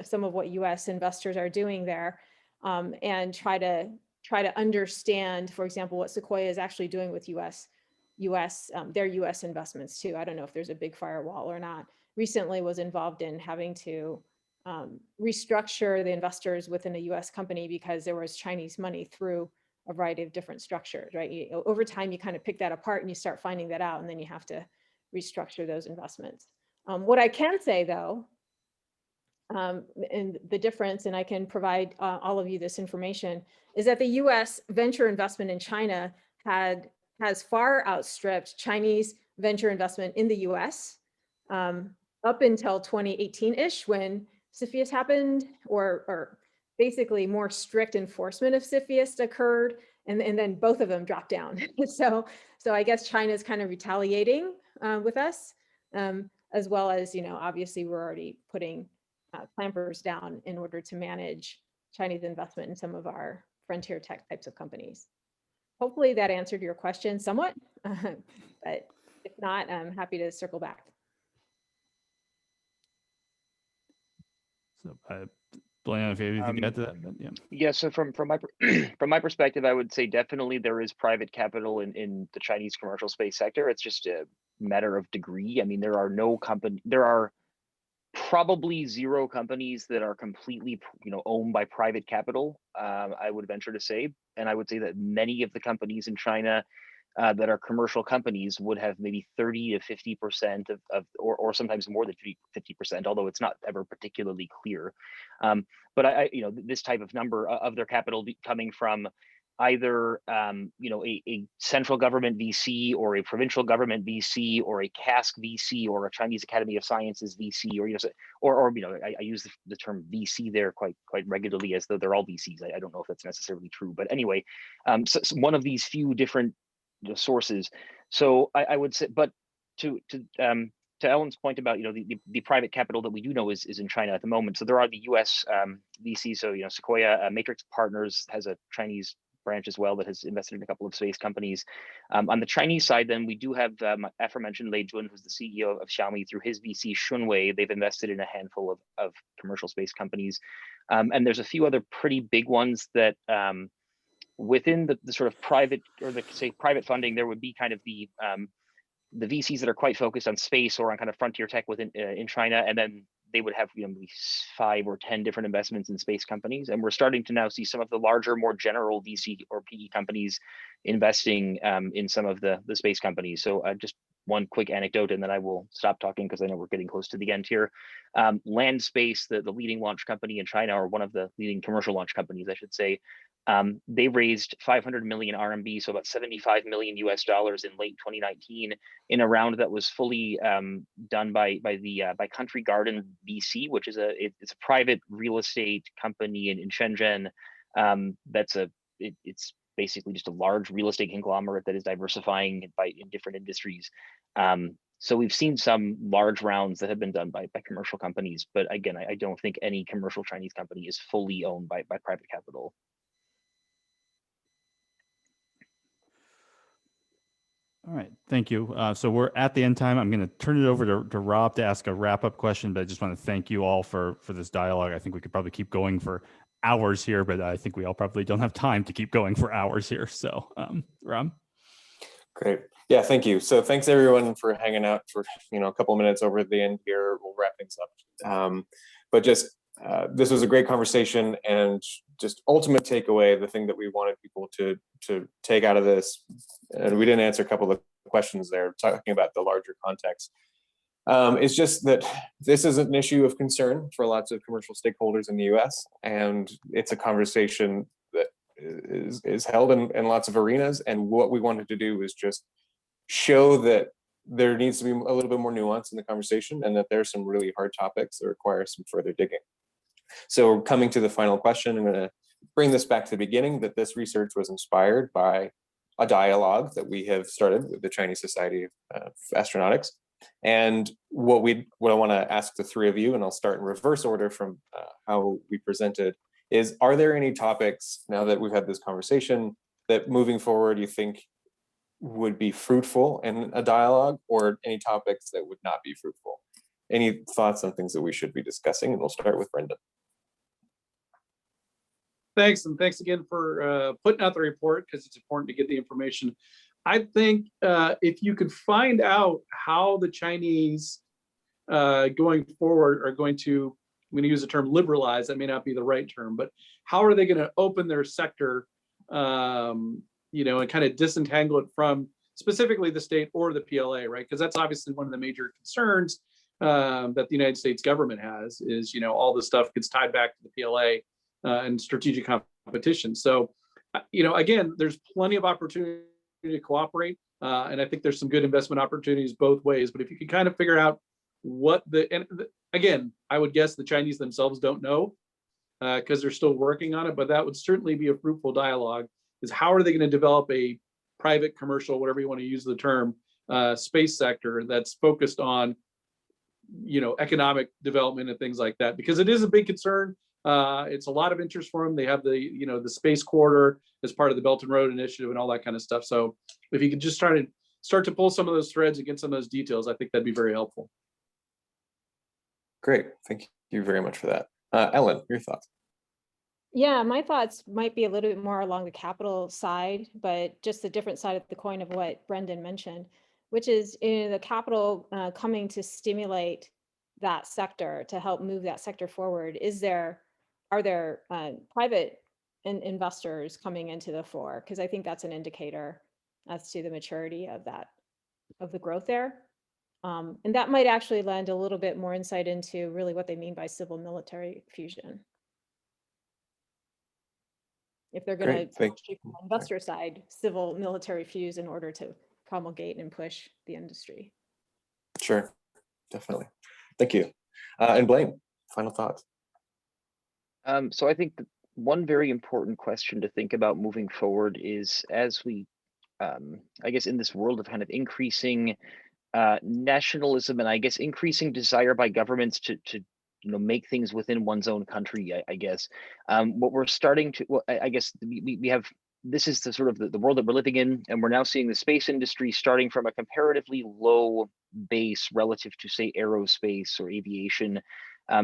some of what U.S. investors are doing there, and try to understand, for example, what Sequoia is actually doing with their U.S. investments too. I don't know if there's a big firewall or not. Recently was involved in having to restructure the investors within a U.S. company because there was Chinese money through a variety of different structures, right? Over time, you kind of pick that apart and you start finding that out, and then you have to restructure those investments. What I can say though, and the difference, and I can provide all of you this information, is that the U.S. venture investment in China has far outstripped Chinese venture investment in the U.S. Up until 2018-ish, when CFIUS happened, or basically more strict enforcement of CFIUS occurred, and then both of them dropped down. So I guess China's kind of retaliating with us, as well as, obviously we're already putting clampers down in order to manage Chinese investment in some of our frontier tech types of companies. Hopefully that answered your question somewhat, but if not, I'm happy to circle back. So, Blaine, if you have anything to add to that, but yeah. Yeah. So from my from my perspective, I would say definitely there is private capital in the Chinese commercial space sector. It's just a matter of degree. I mean, there are probably zero companies that are completely, owned by private capital. I would venture to say, and I would say that many of the companies in China that are commercial companies would have maybe 30 to 50% or sometimes more than 50%, although it's not ever particularly clear. But this type of number of their capital coming from either a central government VC or a provincial government VC or a CASC VC or a Chinese Academy of Sciences VC, or I use the term VC there quite regularly as though they're all VCs. I don't know if that's necessarily true, but anyway, so one of these few different sources. So I would say, but to Ellen's point about the private capital that we do know is in China at the moment. So there are the U.S. VCs. So Sequoia Matrix Partners has a Chinese branch as well that has invested in a couple of space companies. On the Chinese side, then we do have aforementioned Lei Jun, who's the CEO of Xiaomi, through his VC Shunwei. They've invested in a handful of commercial space companies, and there's a few other pretty big ones that within the sort of private, or the private funding, there would be kind of the VCs that are quite focused on space or on kind of frontier tech within in China, and then they would have maybe 5 or 10 different investments in space companies. And we're starting to now see some of the larger, more general VC or PE companies investing in some of the space companies. So just one quick anecdote, and then I will stop talking because I know we're getting close to the end here. Landspace, the leading launch company in China, or one of the leading commercial launch companies, I should say, they raised 500 million RMB, so about $75 million in late 2019, in a round that was fully done by Country Garden VC, which is it's a private real estate company in Shenzhen. It's basically just a large real estate conglomerate that is diversifying in different industries. So we've seen some large rounds that have been done by commercial companies, but again, I don't think any commercial Chinese company is fully owned by private capital. All right, thank you. So we're at the end time. I'm going to turn it over to Rob to ask a wrap-up question, but I just want to thank you all for this dialogue. I think we could probably keep going for hours here, but I think we all probably don't have time to keep going for hours here. So, Rob. Great. Yeah, thank you. So thanks everyone for hanging out for a couple of minutes over at the end here. We'll wrap things up. But just this was a great conversation, and just ultimate takeaway, the thing that we wanted people to take out of this, and we didn't answer a couple of questions there, talking about the larger context, is just that this is an issue of concern for lots of commercial stakeholders in the US, and it's a conversation that is held in lots of arenas. And what we wanted to do is just show that there needs to be a little bit more nuance in the conversation, and that there's some really hard topics that require some further digging. So coming to the final question, I'm going to bring this back to the beginning, that this research was inspired by a dialogue that we have started with the Chinese Society of Astronautics. And what I want to ask the three of you, and I'll start in reverse order from how we presented, is, are there any topics, now that we've had this conversation, that moving forward you think would be fruitful in a dialogue, or any topics that would not be fruitful? Any thoughts on things that we should be discussing? And we'll start with Brendan. Thanks, and thanks again for putting out the report, because it's important to get the information. I think if you could find out how the Chinese going forward are going to, I'm going to use the term liberalize, that may not be the right term, but how are they going to open their sector, and kind of disentangle it from specifically the state or the PLA, right? Because that's obviously one of the major concerns that the United States government has, is, all this stuff gets tied back to the PLA and strategic competition. So, again, there's plenty of opportunity to cooperate. And I think there's some good investment opportunities both ways. But if you can kind of figure out again, I would guess the Chinese themselves don't know, because they're still working on it, but that would certainly be a fruitful dialogue, is how are they going to develop a private, commercial, whatever you want to use the term, space sector that's focused on, economic development and things like that, because it is a big concern. It's a lot of interest for them. They have the space corridor as part of the Belt and Road Initiative and all that kind of stuff. So if you could just start to pull some of those threads and get some of those details, I think that'd be very helpful. Great, thank you very much for that. Ellen, your thoughts? Yeah, my thoughts might be a little bit more along the capital side, but just a different side of the coin of what Brendan mentioned, which is the capital coming to stimulate that sector, to help move that sector forward. Are there private investors coming into the fore? Because I think that's an indicator as to the maturity of the growth there. And that might actually lend a little bit more insight into really what they mean by civil military fusion. if they're going to, Great. from the investor side, civil military fuse in order to promulgate and push the industry. Sure, definitely. Thank you. And Blaine, final thoughts. So I think that one very important question to think about moving forward is, as we, I guess, in this world of kind of increasing nationalism and I guess increasing desire by governments to make things within one's own country, I guess, what we're starting to, well, I guess we have, this is the sort of the world that we're living in, and we're now seeing the space industry starting from a comparatively low base relative to, say, aerospace or aviation,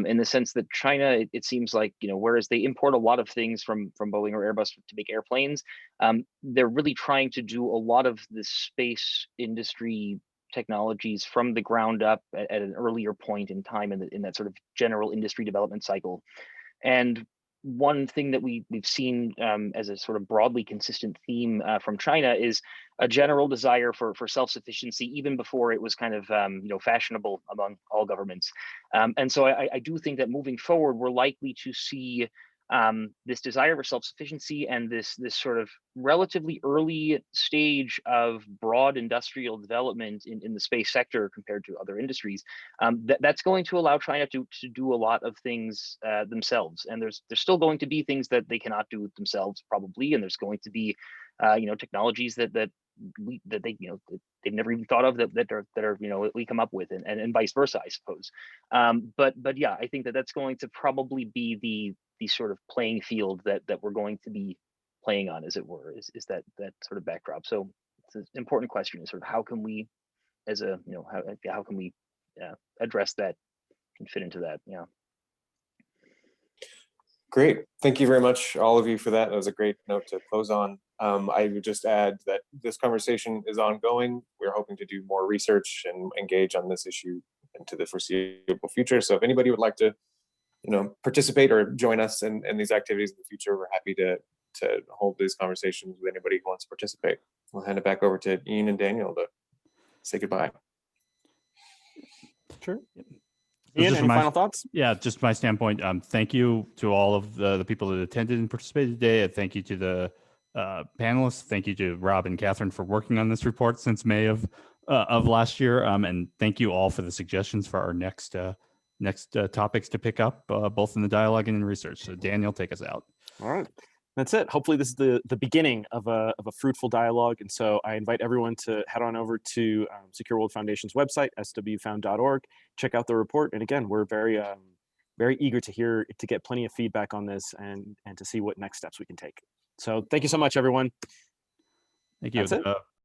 in the sense that China, it seems like, whereas they import a lot of things from Boeing or Airbus to make airplanes, they're really trying to do a lot of the space industry technologies from the ground up at an earlier point in time in that sort of general industry development cycle. And one thing that we've seen as a sort of broadly consistent theme from China is a general desire for self-sufficiency, even before it was kind of fashionable among all governments. And so I do think that moving forward, we're likely to see this desire for self-sufficiency and this sort of relatively early stage of broad industrial development in the space sector compared to other industries. That's going to allow China to do a lot of things themselves. And there's still going to be things that they cannot do themselves, probably. And there's going to be technologies that they they've never even thought of that are we come up with, and vice versa, I suppose. But yeah, I think that's going to probably be the sort of playing field that we're going to be playing on, as it were, is that sort of backdrop. So it's an important question, is sort of how can we, as a how can we address that and fit into that? Yeah. Great. Thank you very much, all of you, for that. That was a great note to close on. I would just add that this conversation is ongoing. We're hoping to do more research and engage on this issue into the foreseeable future. So if anybody would like to participate or join us in these activities in the future, we're happy to hold these conversations with anybody who wants to participate. We'll hand it back over to Ian and Daniel to say goodbye. Sure. So Ian, any final thoughts? Yeah, just my standpoint. Thank you to all of the people that attended and participated today. Thank you to the panelists. Thank you to Rob and Catherine for working on this report since May of last year. And thank you all for the suggestions for our next topics to pick up, both in the dialogue and in research. So Daniel, take us out. All right. That's it. Hopefully this is the beginning of a fruitful dialogue. And so I invite everyone to head on over to Secure World Foundation's website, swfound.org, check out the report. And again, we're very eager to get plenty of feedback on this and to see what next steps we can take. So thank you so much, everyone. Thank you. That's it.